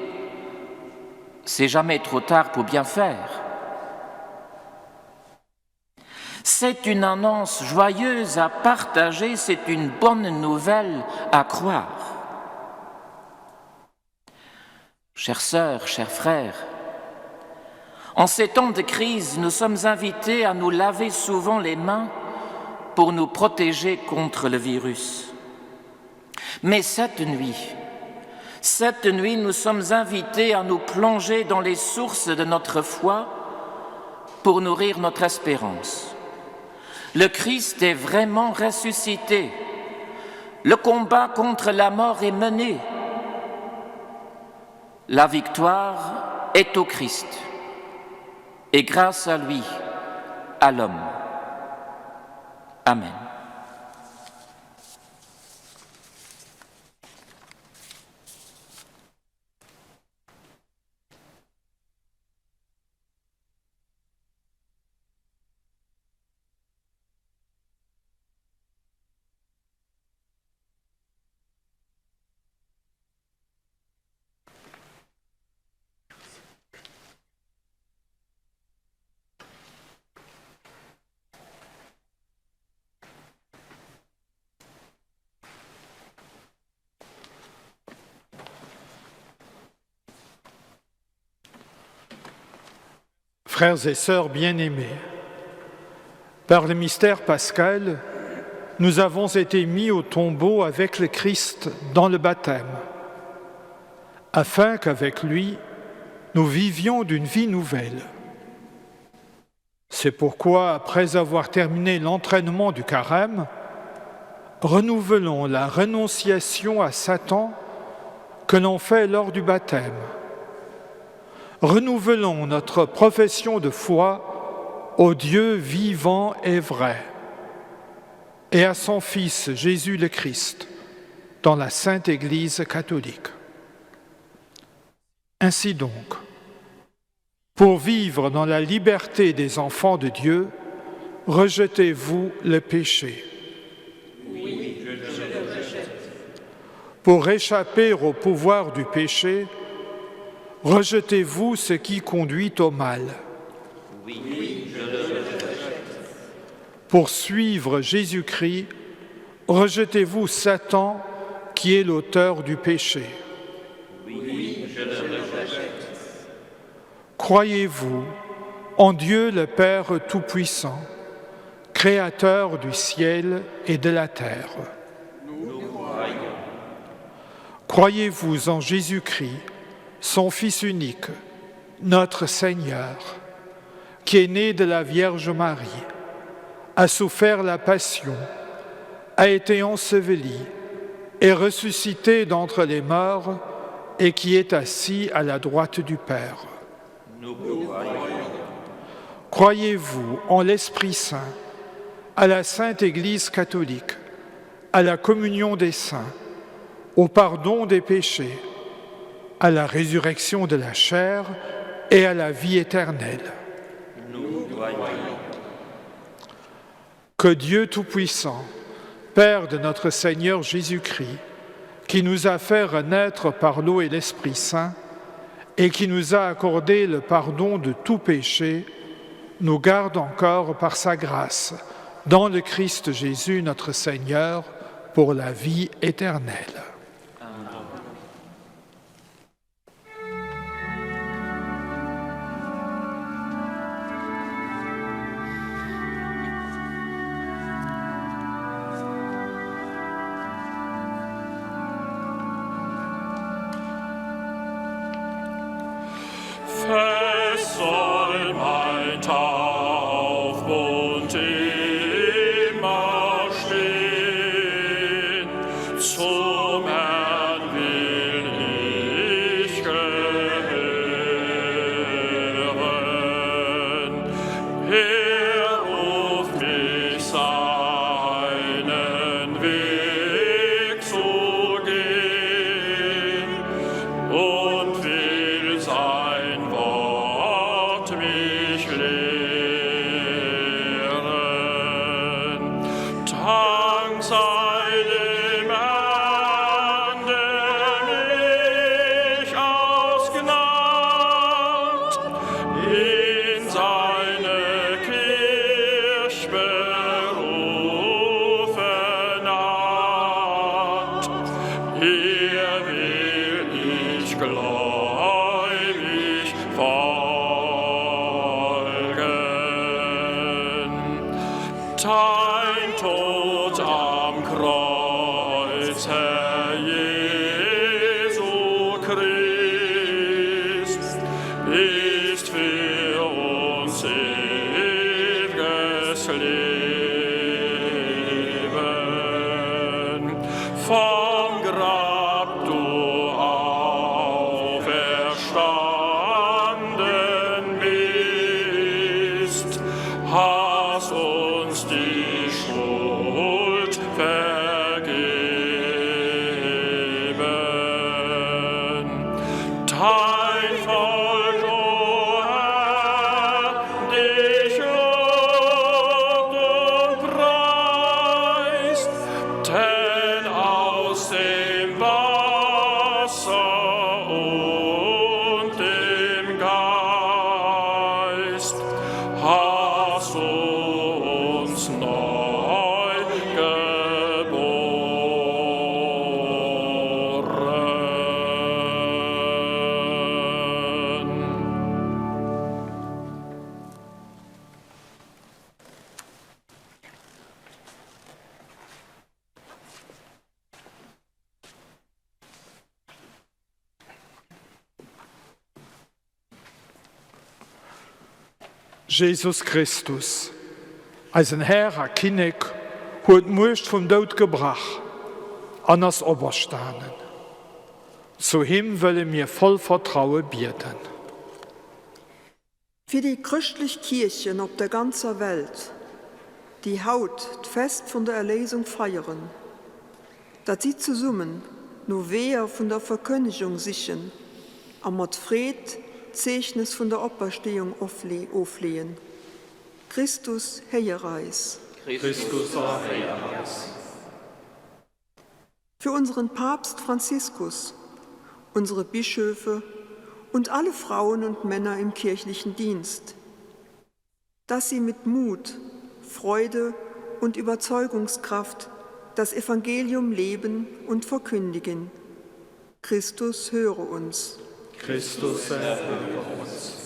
c'est jamais trop tard pour bien faire. C'est une annonce joyeuse à partager, c'est une bonne nouvelle à croire. Chères sœurs, chers frères, en ces temps de crise, nous sommes invités à nous laver souvent les mains pour nous protéger contre le virus. Mais cette nuit, nous sommes invités à nous plonger dans les sources de notre foi pour nourrir notre espérance. Le Christ est vraiment ressuscité. Le combat contre la mort est mené. La victoire est au Christ et grâce à lui, à l'homme. Amen.
Frères et sœurs bien-aimés, par le mystère pascal, nous avons été mis au tombeau avec le Christ dans le baptême, afin qu'avec lui, nous vivions d'une vie nouvelle. C'est pourquoi, après avoir terminé l'entraînement du carême, renouvelons la renonciation à Satan que l'on fait lors du baptême. Renouvelons notre profession de foi au Dieu vivant et vrai et à son Fils Jésus le Christ dans la Sainte Église catholique. Ainsi donc, pour vivre dans la liberté des enfants de Dieu, rejetez-vous le péché.
Oui, je le rejette.
Pour échapper au pouvoir du péché, rejetez-vous ce qui conduit au mal.
Oui, je le rejette.
Pour suivre Jésus-Christ, rejetez-vous Satan qui est l'auteur du péché.
Oui, je le rejette.
Croyez-vous en Dieu le Père Tout-Puissant, Créateur du ciel et de la terre.
Nous croyons.
Croyez-vous en Jésus-Christ, son Fils unique, notre Seigneur, qui est né de la Vierge Marie, a souffert la passion, a été enseveli et ressuscité d'entre les morts et qui est assis à la droite du Père.
Nous croyons.
Croyez-vous en l'Esprit Saint, à la Sainte Église catholique, à la communion des saints, au pardon des péchés, à la résurrection de la chair et à la vie éternelle.
Nous croyons.
Que Dieu Tout-Puissant, Père de notre Seigneur Jésus-Christ, qui nous a fait renaître par l'eau et l'Esprit Saint, et qui nous a accordé le pardon de tout péché, nous garde encore par sa grâce, dans le Christ Jésus notre Seigneur, pour la vie éternelle.
Fest soll mein Taufbund immer stehen, zum Herrn will ich gehören. Er ruft mich seinen Weg zu gehen und will sein Wort mich lehren. Dank sei dem Herrn, hier will ich gläubig folgen. Dein Tod am Kreuz, Herr Jesu Christ, ist für uns ewiges Leben. Vom Grab du auferstanden bist, hast uns die Schuld vergeben. Dein Volk, o Herr, dich lobt und preist, denn aus dem Wasser und dem Geist hast du uns neu geboren.
Jesus Christus, als ein Herr, ein König, hat Mut vom Tod gebracht, an das Oberstanden. Zu ihm wollen wir voll Vertrauen beten.
Für die christliche Kirchen auf der ganzen Welt, die haut das Fest von der Erlösung feiern, dass sie zusammen nur Wehe von der Verkündigung sichern, und mit Fried Zeichnis von der Auferstehung auflehen. Christus Heierreis.
Christus Heierreis.
Für unseren Papst Franziskus, unsere Bischöfe und alle Frauen und Männer im kirchlichen Dienst, dass sie mit Mut, Freude und Überzeugungskraft das Evangelium leben und verkündigen. Christus höre uns.
Christus erhöre uns.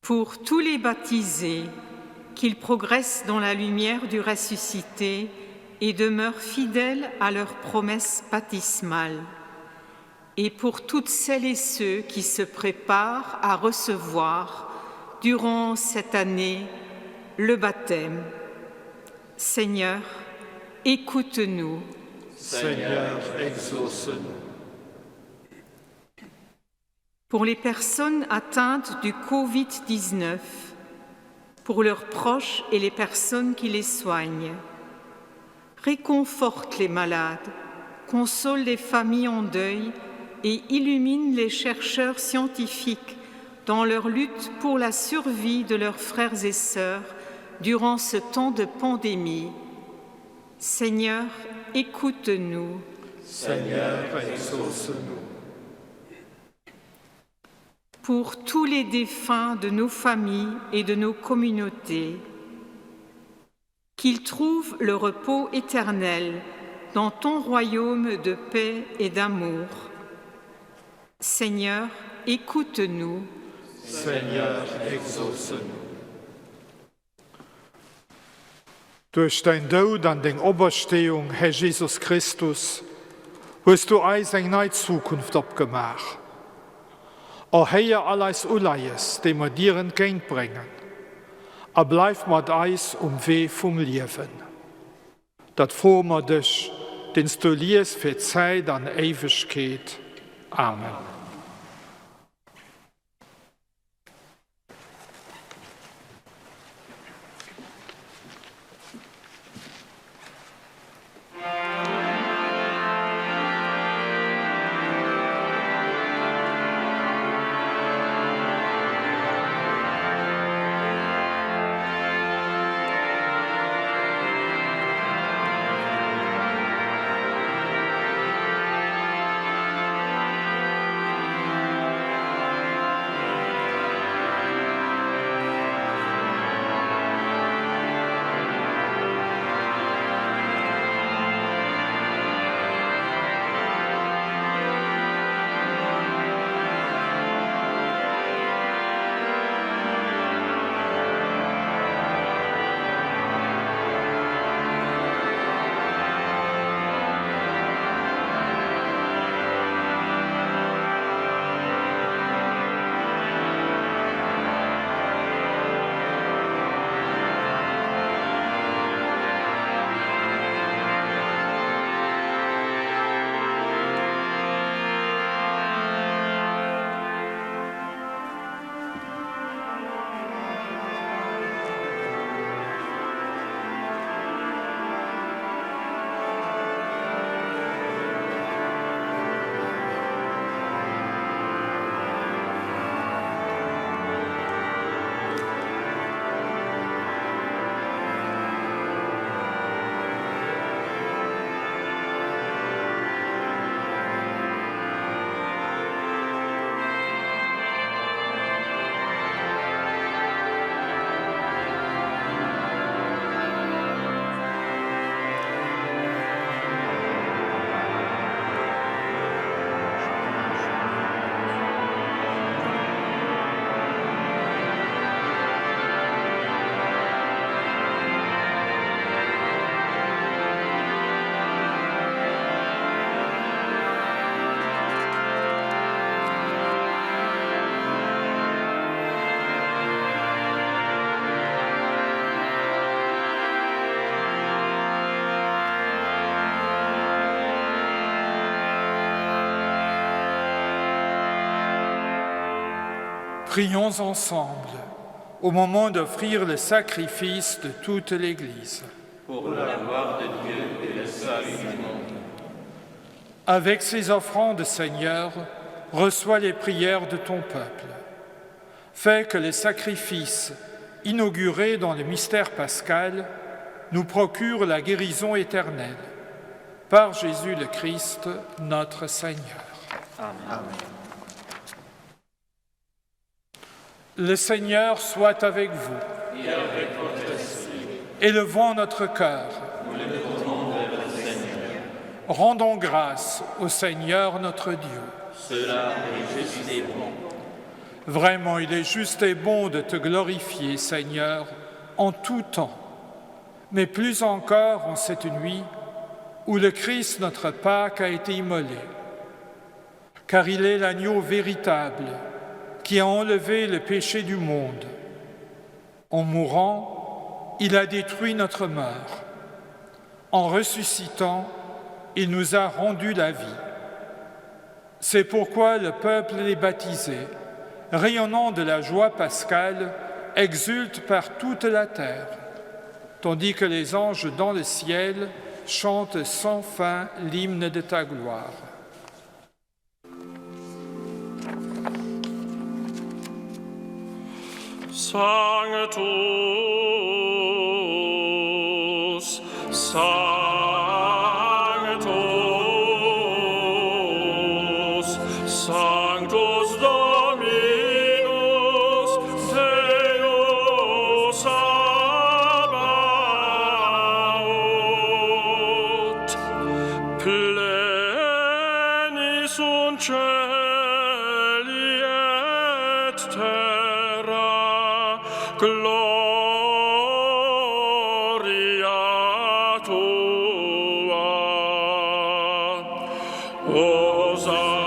Pour tous les baptisés, qu'ils progressent dans la lumière du ressuscité et demeurent fidèles à leurs promesses baptismales. Et pour toutes celles et ceux qui se préparent à recevoir, durant cette année, le baptême. Seigneur, écoute-nous.
Seigneur, exauce-nous.
Pour les personnes atteintes du Covid-19, pour leurs proches et les personnes qui les soignent, réconforte les malades, console les familles en deuil et illumine les chercheurs scientifiques dans leur lutte pour la survie de leurs frères et sœurs durant ce temps de pandémie. Seigneur, écoute-nous.
Seigneur, exauce-nous.
Pour tous les défunts de nos familles et de nos communautés, qu'ils trouvent le repos éternel dans ton royaume de paix et d'amour. Seigneur, écoute-nous.
Seigneur, exauce-nous.
Durch dein Tod an den Auferstehung, Herr Jesus Christus, hast du uns eine neue Zukunft abgemacht. Auch hier alles Uleies, dem wir dir entgegenbringen. Aber bleib mit uns Weg vom Leben. Das fragen wir dich, den du liest für Zeit und Ewigkeit. Amen. Prions ensemble au moment d'offrir le sacrifice de toute l'Église.
Pour la gloire de Dieu et le salut du monde.
Avec ces offrandes, Seigneur, reçois les prières de ton peuple. Fais que les sacrifices inaugurés dans le mystère pascal nous procurent la guérison éternelle. Par Jésus le Christ, notre Seigneur.
Amen.
Le Seigneur soit avec vous.
Et avec votre esprit,
Élevons notre cœur.
nous le tournons vers le Seigneur.
Rendons grâce au Seigneur notre Dieu.
Cela est juste et bon.
Vraiment, il est juste et bon de te glorifier, Seigneur, en tout temps, mais plus encore en cette nuit où le Christ, notre Pâque, a été immolé. Car il est l'agneau véritable qui a enlevé le péché du monde. En mourant, il a détruit notre mort. En ressuscitant, il nous a rendu la vie. C'est pourquoi le peuple les baptisés, rayonnant de la joie pascale, exulte par toute la terre, tandis que les anges dans le ciel chantent sans fin l'hymne de ta gloire.
Sanctus, Sanctus, Sanctus Dominus, Deus Sabaoth, pleni sunt cieli et terra, gloria tua. Hosanna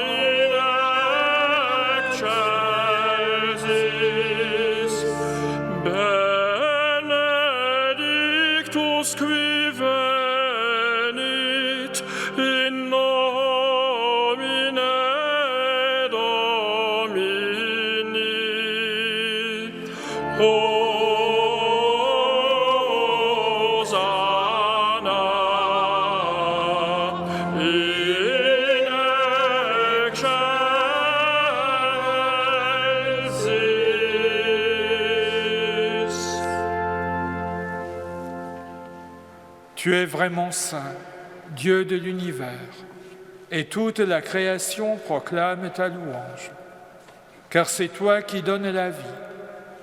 in excelsis, benedictus qui venit in nomine Domini. Hosanna in excelsis.
Tu es vraiment saint, Dieu de l'univers, et toute la création proclame ta louange. Car c'est toi qui donnes la vie,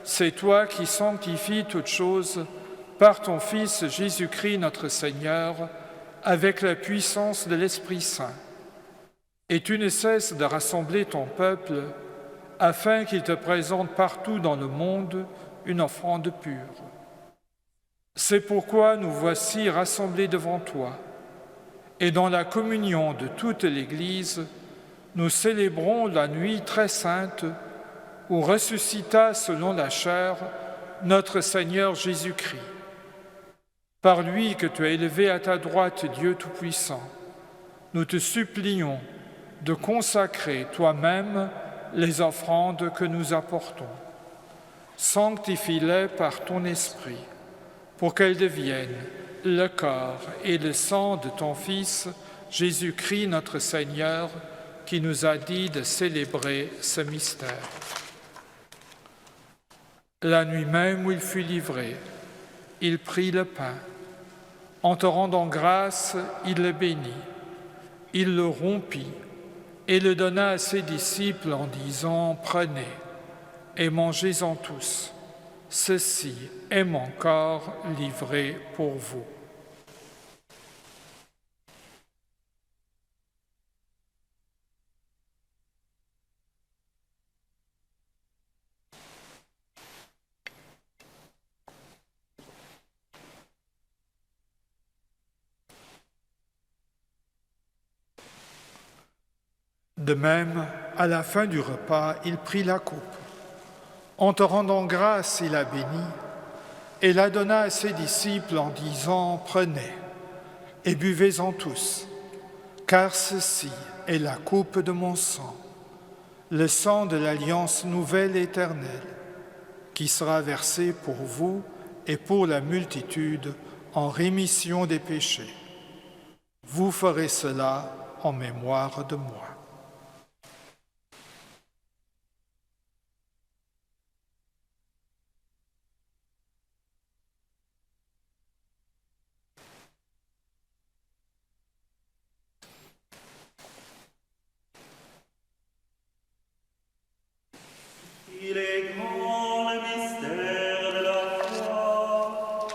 c'est toi qui sanctifies toutes choses par ton Fils Jésus-Christ notre Seigneur, avec la puissance de l'Esprit Saint. Et tu ne cesses de rassembler ton peuple afin qu'il te présente partout dans le monde une offrande pure. C'est pourquoi nous voici rassemblés devant toi, et dans la communion de toute l'Église, nous célébrons la nuit très sainte où ressuscita selon la chair notre Seigneur Jésus-Christ. Par lui que tu as élevé à ta droite, Dieu Tout-Puissant, nous te supplions de consacrer toi-même les offrandes que nous apportons. Sanctifie-les par ton Esprit, pour qu'elles deviennent le corps et le sang de ton Fils, Jésus-Christ notre Seigneur, qui nous a dit de célébrer ce mystère. La nuit même où il fut livré, il prit le pain. En te rendant grâce, il le bénit. Il le rompit et le donna à ses disciples en disant « Prenez et mangez-en tous. Ceci est mon corps livré pour vous. » De même, à la fin du repas, il prit la coupe. En te rendant grâce, il la bénit et la donna à ses disciples en disant « Prenez et buvez-en tous, car ceci est la coupe de mon sang, le sang de l'alliance nouvelle éternelle, qui sera versé pour vous et pour la multitude en rémission des péchés. Vous ferez cela en mémoire de moi.
Il est grand le mystère de la foi.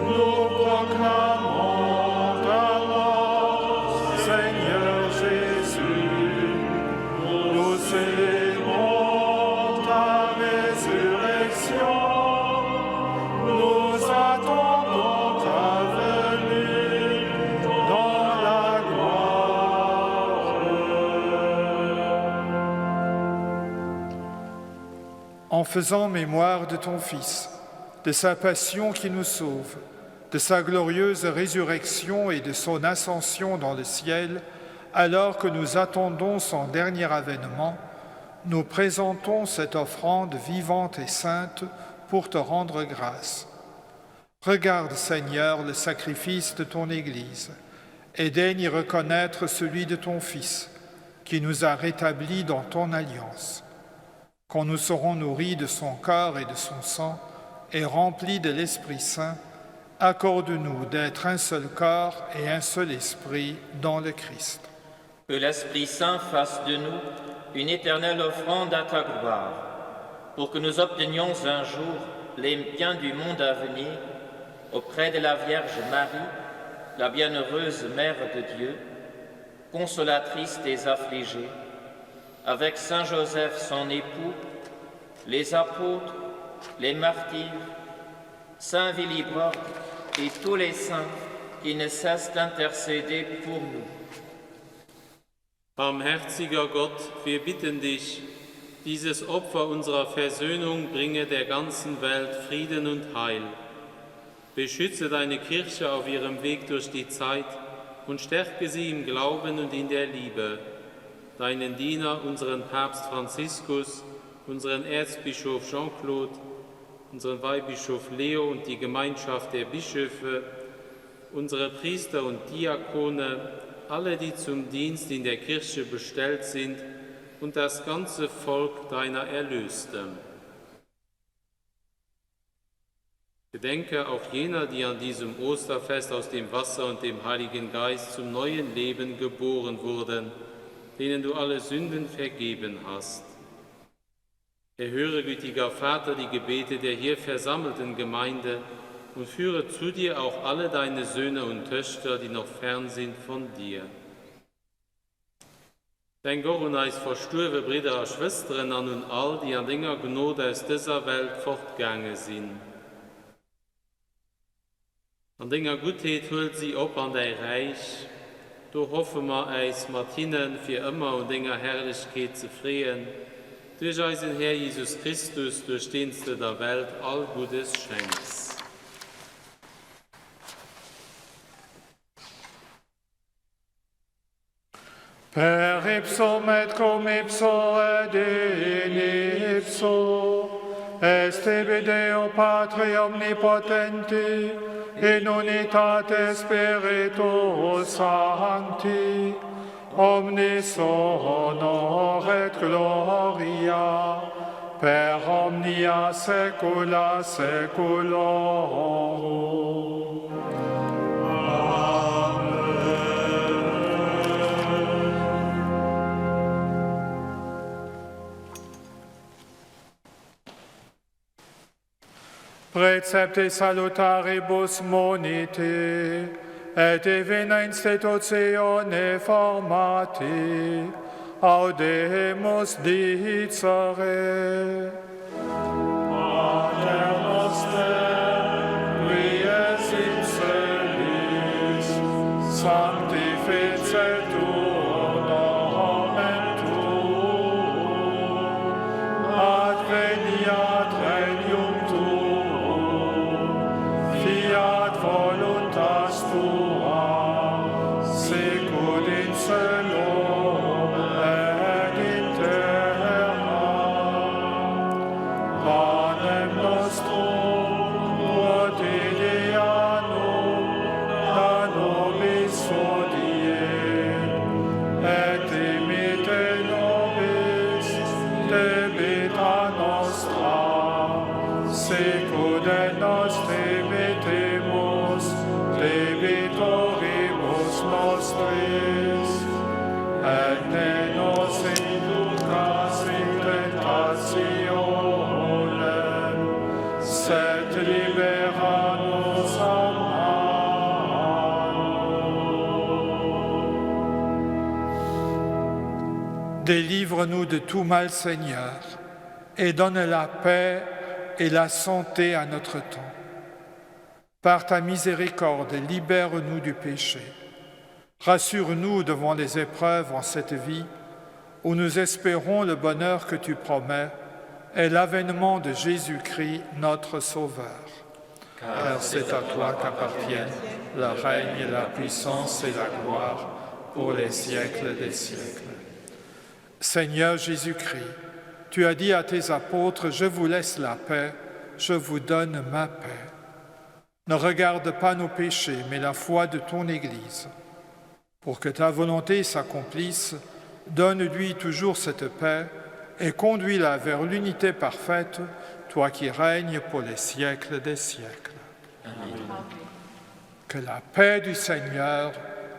Nous proclamons ta mort, Seigneur Jésus. Nous célébrons ta résurrection. Nous attendons ta venue dans la gloire. En faisant mémoire de ton Fils, de sa passion qui nous sauve, de sa glorieuse résurrection et de son ascension dans le ciel, alors que nous attendons son dernier avènement, nous présentons cette offrande vivante et sainte pour te rendre grâce. Regarde, Seigneur, le sacrifice de ton Église et daigne y reconnaître celui de ton Fils, qui nous a rétablis dans ton alliance. Quand nous serons nourris de son corps et de son sang et remplis de l'Esprit Saint, accorde-nous d'être un seul corps et un seul esprit dans le Christ.
Que l'Esprit Saint fasse de nous une éternelle offrande à ta gloire, pour que nous obtenions un jour les biens du monde à venir, auprès de la Vierge Marie, la bienheureuse Mère de Dieu, consolatrice des affligés, avec Saint Joseph son époux, les apôtres, les martyrs, Saint Willibrord et tous les saints qui ne cessent d'intercéder pour nous.
Barmherziger Gott, wir bitten dich, dieses Opfer unserer Versöhnung bringe der ganzen Welt Frieden und Heil. Beschütze deine Kirche auf ihrem Weg durch die Zeit und stärke sie im Glauben und in der Liebe. Deinen Diener, unseren Papst Franziskus, unseren Erzbischof Jean-Claude, unseren Weihbischof Leo und die Gemeinschaft der Bischöfe, unsere Priester und Diakone, alle, die zum Dienst in der Kirche bestellt sind und das ganze Volk deiner Erlösten. Gedenke auch jener, die an diesem Osterfest aus dem Wasser und dem Heiligen Geist zum neuen Leben geboren wurden, denen du alle Sünden vergeben hast. Erhöre, gütiger Vater, die Gebete der hier versammelten Gemeinde und führe zu dir auch alle deine Söhne und Töchter, die noch fern sind von dir. Denk auch an uns verstorbe Brüder und Schwestern an und all, die an deiner Gnade aus dieser Welt fortgegangen sind. An deiner Gutheit holt sie ab an dein Reich. Du hoffen wir uns mit ihnen für immer und deiner Herrlichkeit zu freuen, durch unseren Herr Jesus Christus, durch den du der Welt all Gutes schenkst.
Per ipsum et cum ipso et in ipso, est tibi Deo Patri omnipotenti, in unitate Spiritus Sancti, omnis honor et gloria, per omnia saecula saeculorum. Precepte salutaribus monite, et divina institutione formati, audemus dicere. Pater noster, qui es in celis, sanctificetur nomen tuum, adveniat regnum tuum, fiat voluntas tua, secul in cielo et in terra. Délivre-nous de tout mal, Seigneur, et donne la paix et la santé à notre temps. Par ta miséricorde, libère-nous du péché. Rassure-nous devant les épreuves en cette vie, où nous espérons le bonheur que tu promets et l'avènement de Jésus-Christ, notre Sauveur. Car c'est à toi qu'appartiennent le règne, la puissance et la gloire pour les siècles des siècles. Seigneur Jésus-Christ, tu as dit à tes apôtres, « Je vous laisse la paix, je vous donne ma paix. » Ne regarde pas nos péchés, mais la foi de ton Église. Pour que ta volonté s'accomplisse, donne-lui toujours cette paix et conduis-la vers l'unité parfaite, toi qui règnes pour les siècles des siècles. Amen. Que la paix du Seigneur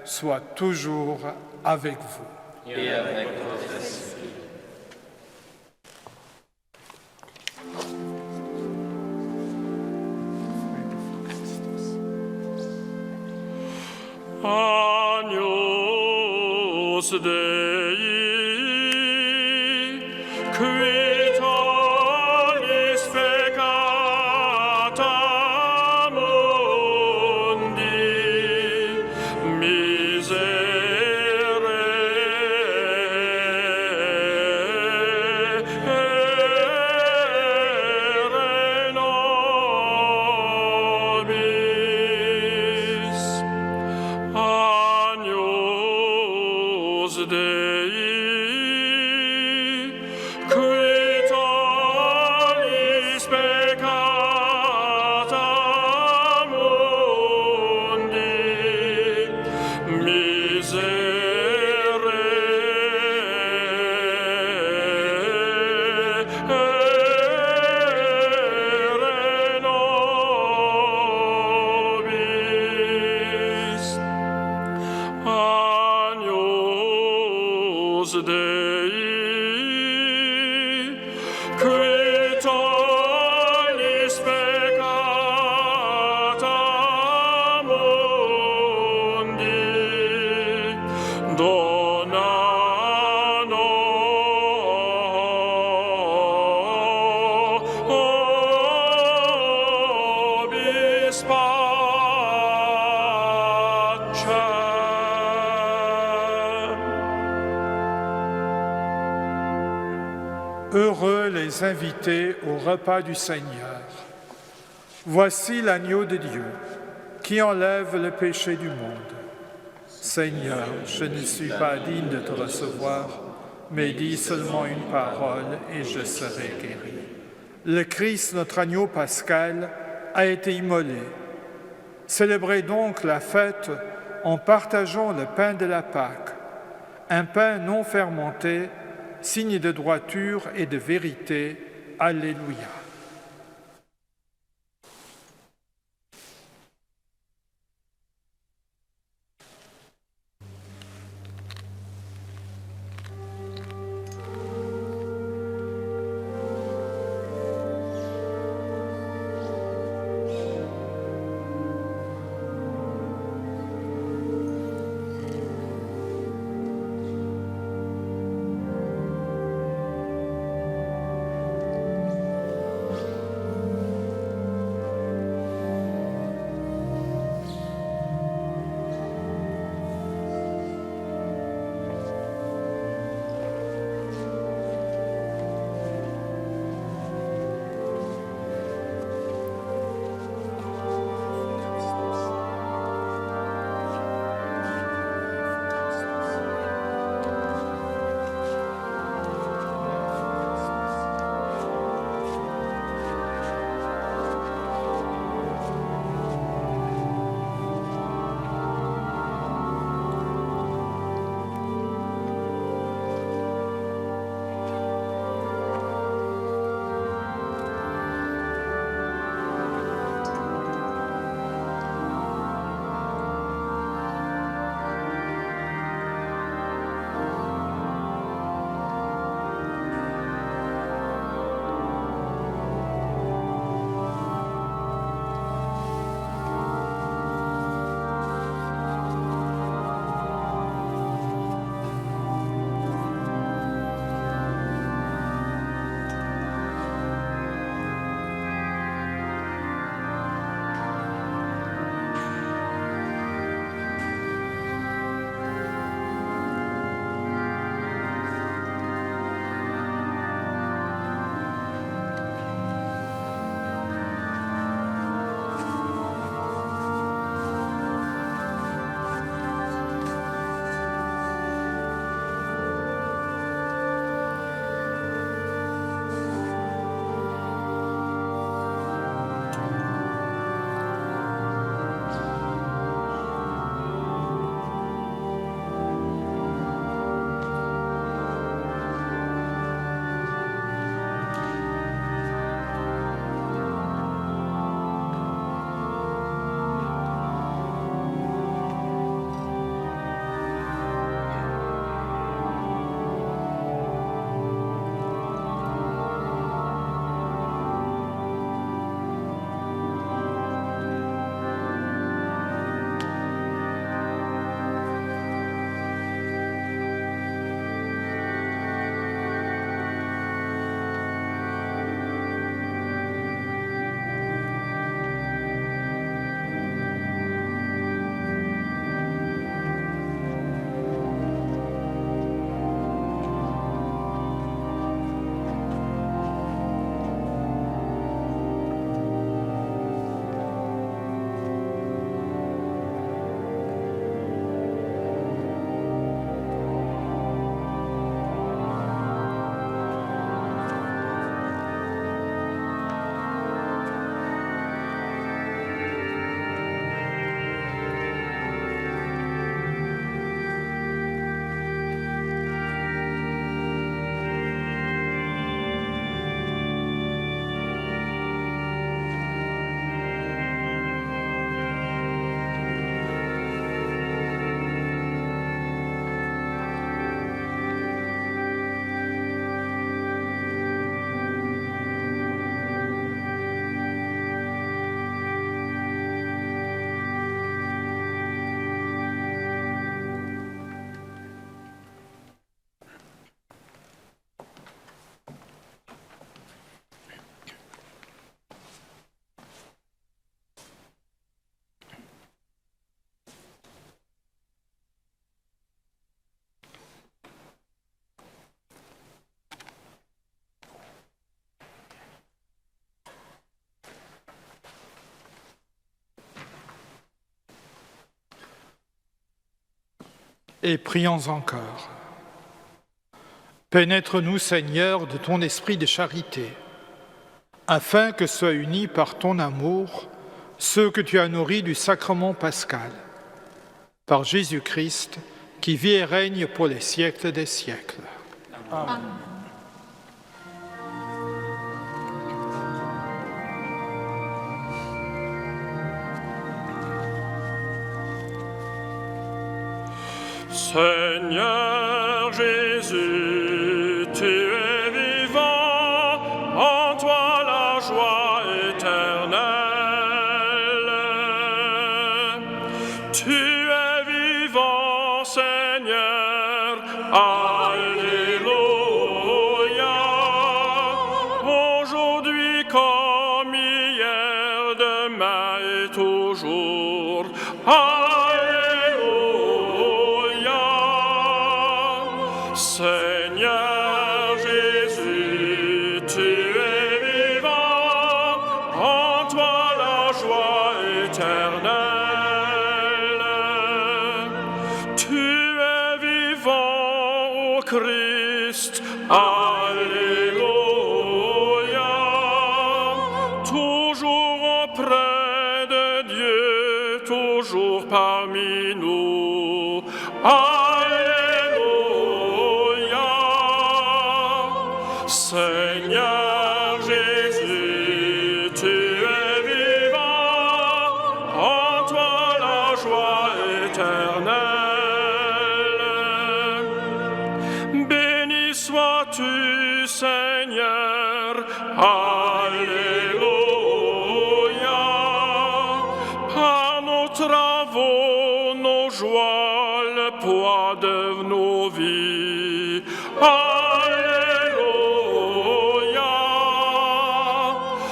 soit toujours avec vous.
Et avec votre esprit.
Agnus Dei, qui tollis peccata mundi, miserere nobis. Agnus Dei, qui tollis peccata mundi, miserere nobis. Agnus Dei, qui tollis peccata mundi, dona nobis pacem.
Heureux les invités au repas du Seigneur. Voici l'agneau de Dieu qui enlève le péché du monde. Seigneur, je ne suis pas digne de te recevoir, mais dis seulement une parole et je serai guéri. Le Christ, notre agneau pascal, a été immolé. Célébrez donc la fête en partageant le pain de la Pâque, un pain non fermenté, signe de droiture et de vérité. Alléluia. Et prions encore. Pénètre-nous, Seigneur, de ton esprit de charité, afin que soient unis par ton amour ceux que tu as nourris du sacrement pascal, par Jésus-Christ, qui vit et règne pour les siècles des siècles. Amen.
Seigneur Jésus, tu es vivant, en toi la joie éternelle. Tu es vivant, Seigneur, Alléluia. Aujourd'hui comme hier, demain et toujours. Seigneur Jésus, tu es vivant, en toi la joie éternelle. Tu es vivant, ô Christ, Alléluia, toujours auprès de Dieu, toujours parmi nous. Seigneur Jésus, tu es vivant, en toi la joie éternelle. Béni sois-tu, Seigneur, Alléluia. Par nos travaux, nos joies, le poids de nos vies.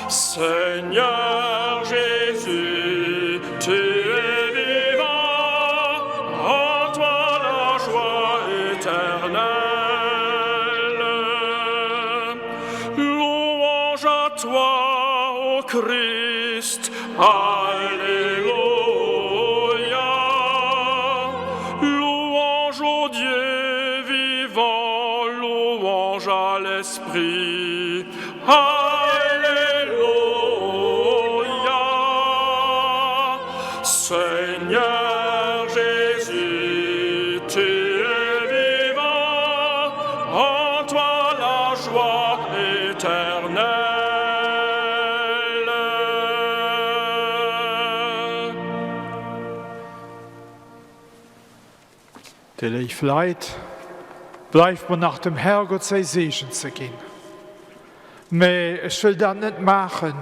Seigneur Jésus, tu es vivant, en toi la joie éternelle. Louange à toi, ô Christ, Alléluia. Louange au Dieu vivant, louange à l'Esprit. Seigneur Jésus, tu es vivant, en toi la joie éternelle.
Der Leif Leid, bleibt mir nach dem Herrgott sei Segen zu gehen. Aber ich will das nicht machen,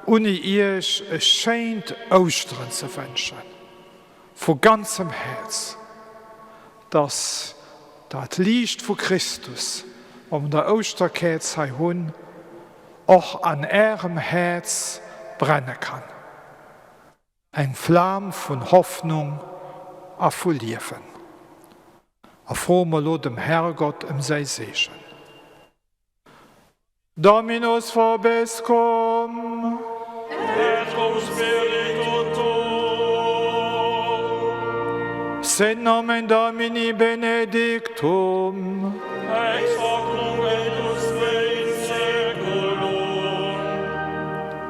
ohne euch ein scheint Ostern zu wünschen. Von ganzem Herz. Dass das Licht von Christus, um der Osterkerze haben, auch an eurem Herz brennen kann. Ein Flamme von Hoffnung auf von Leben. Auf wir dem Herrgott sei Segen. Dominus vobiscum.
Et cum spiritu tuo.
Sit nomen Domini benedictum.
Ex hoc nunc et usque in saeculum.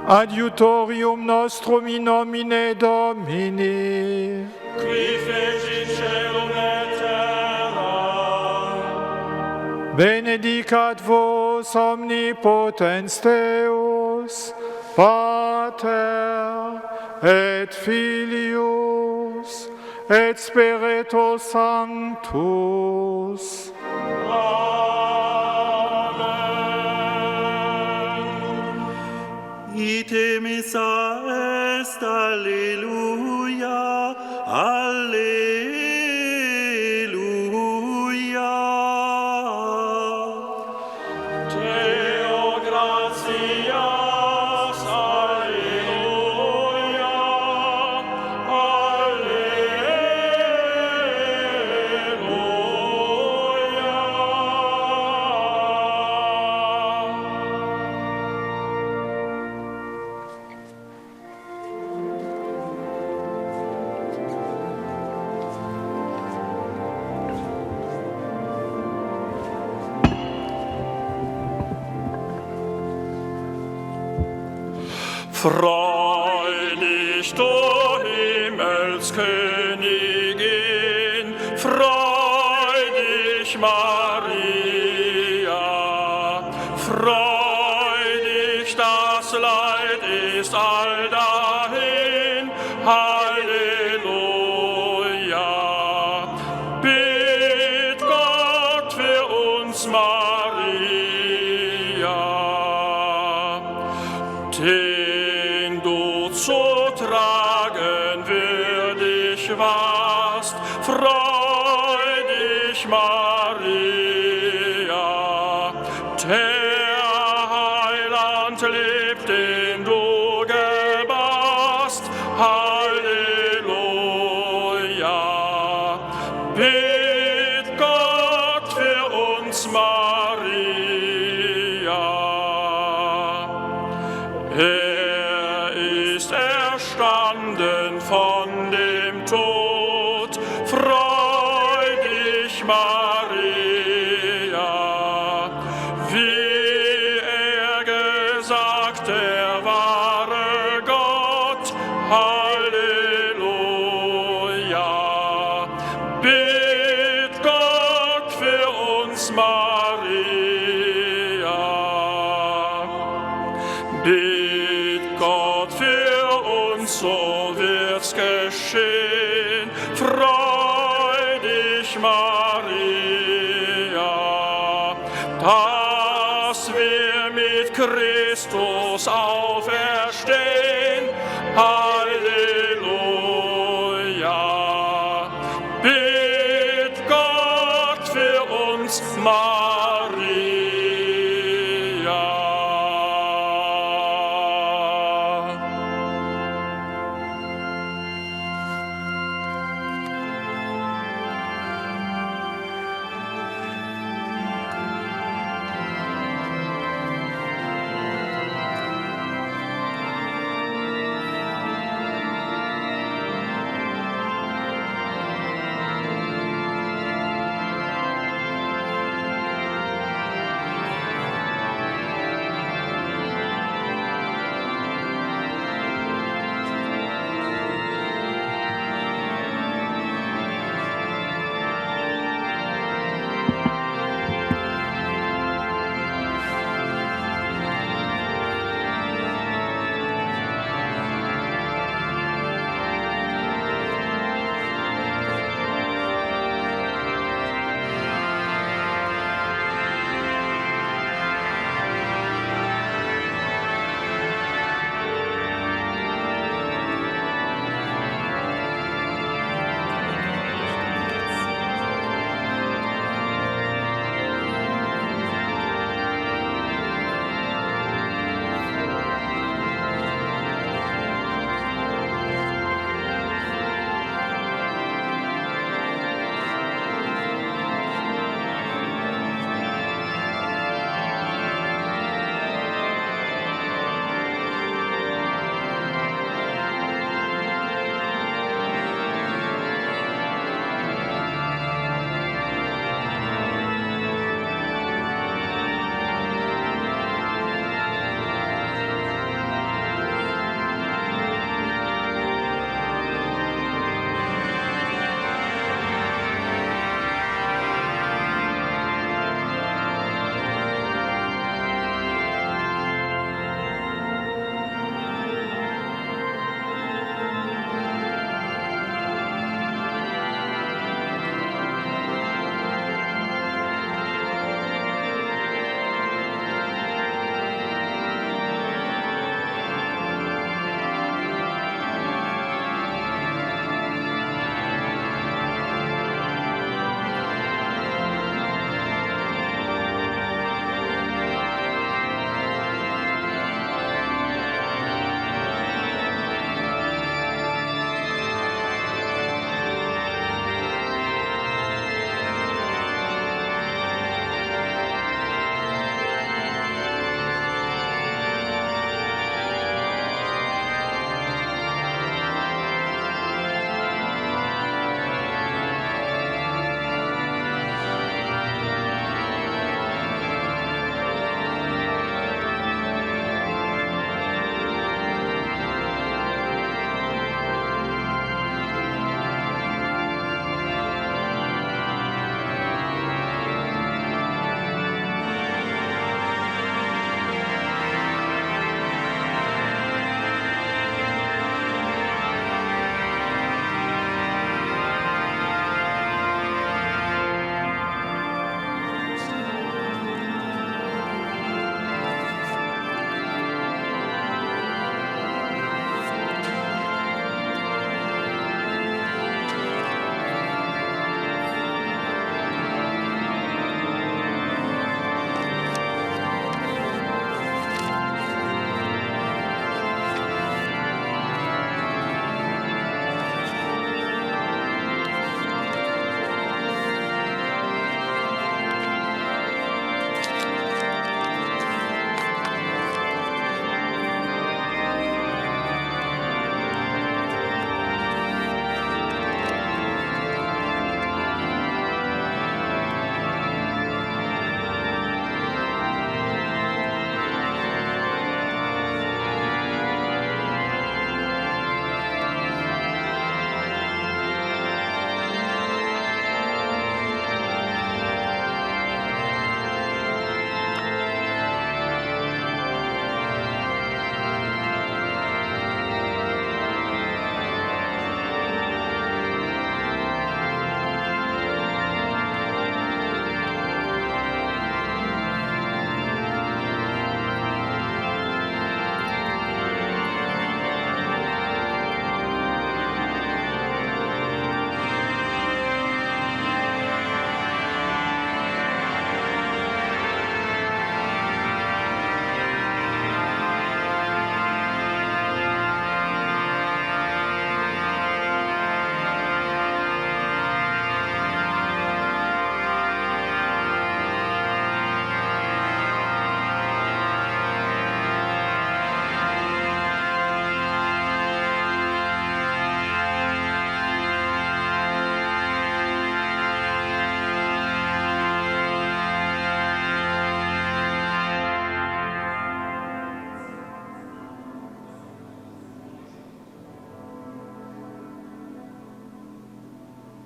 Adiutorium nostrum in nomine Domini.
Qui fecit caelum et terra.
Benedicat vos omnipotens Deus, Pater et Filius et Spiritus Sanctus.
Amen. Ite missa est, Alleluia, Alleluia. Deo gratias, Alleluia, Alleluia.
Freu dich, du Himmelskönigin, freu dich, Maria, freu dich, das Leid ist all dahin, Halleluja. Bitt Gott für uns, Maria, den du zu tragen würdig warst, freu dich, Maria, der Heiland lebt, den du gebarst, Halleluja. Bitt Gott für uns, Maria. Er ist erstanden von dem Tod, freu dich, Maria, wie er gesagt, der wahre Gott, Halleluja. Bitt Gott für uns, Maria. Bitt Gott für uns, so wird's geschehen. Freu dich, Maria, dass wir mit Christus auferstehen. Halleluja.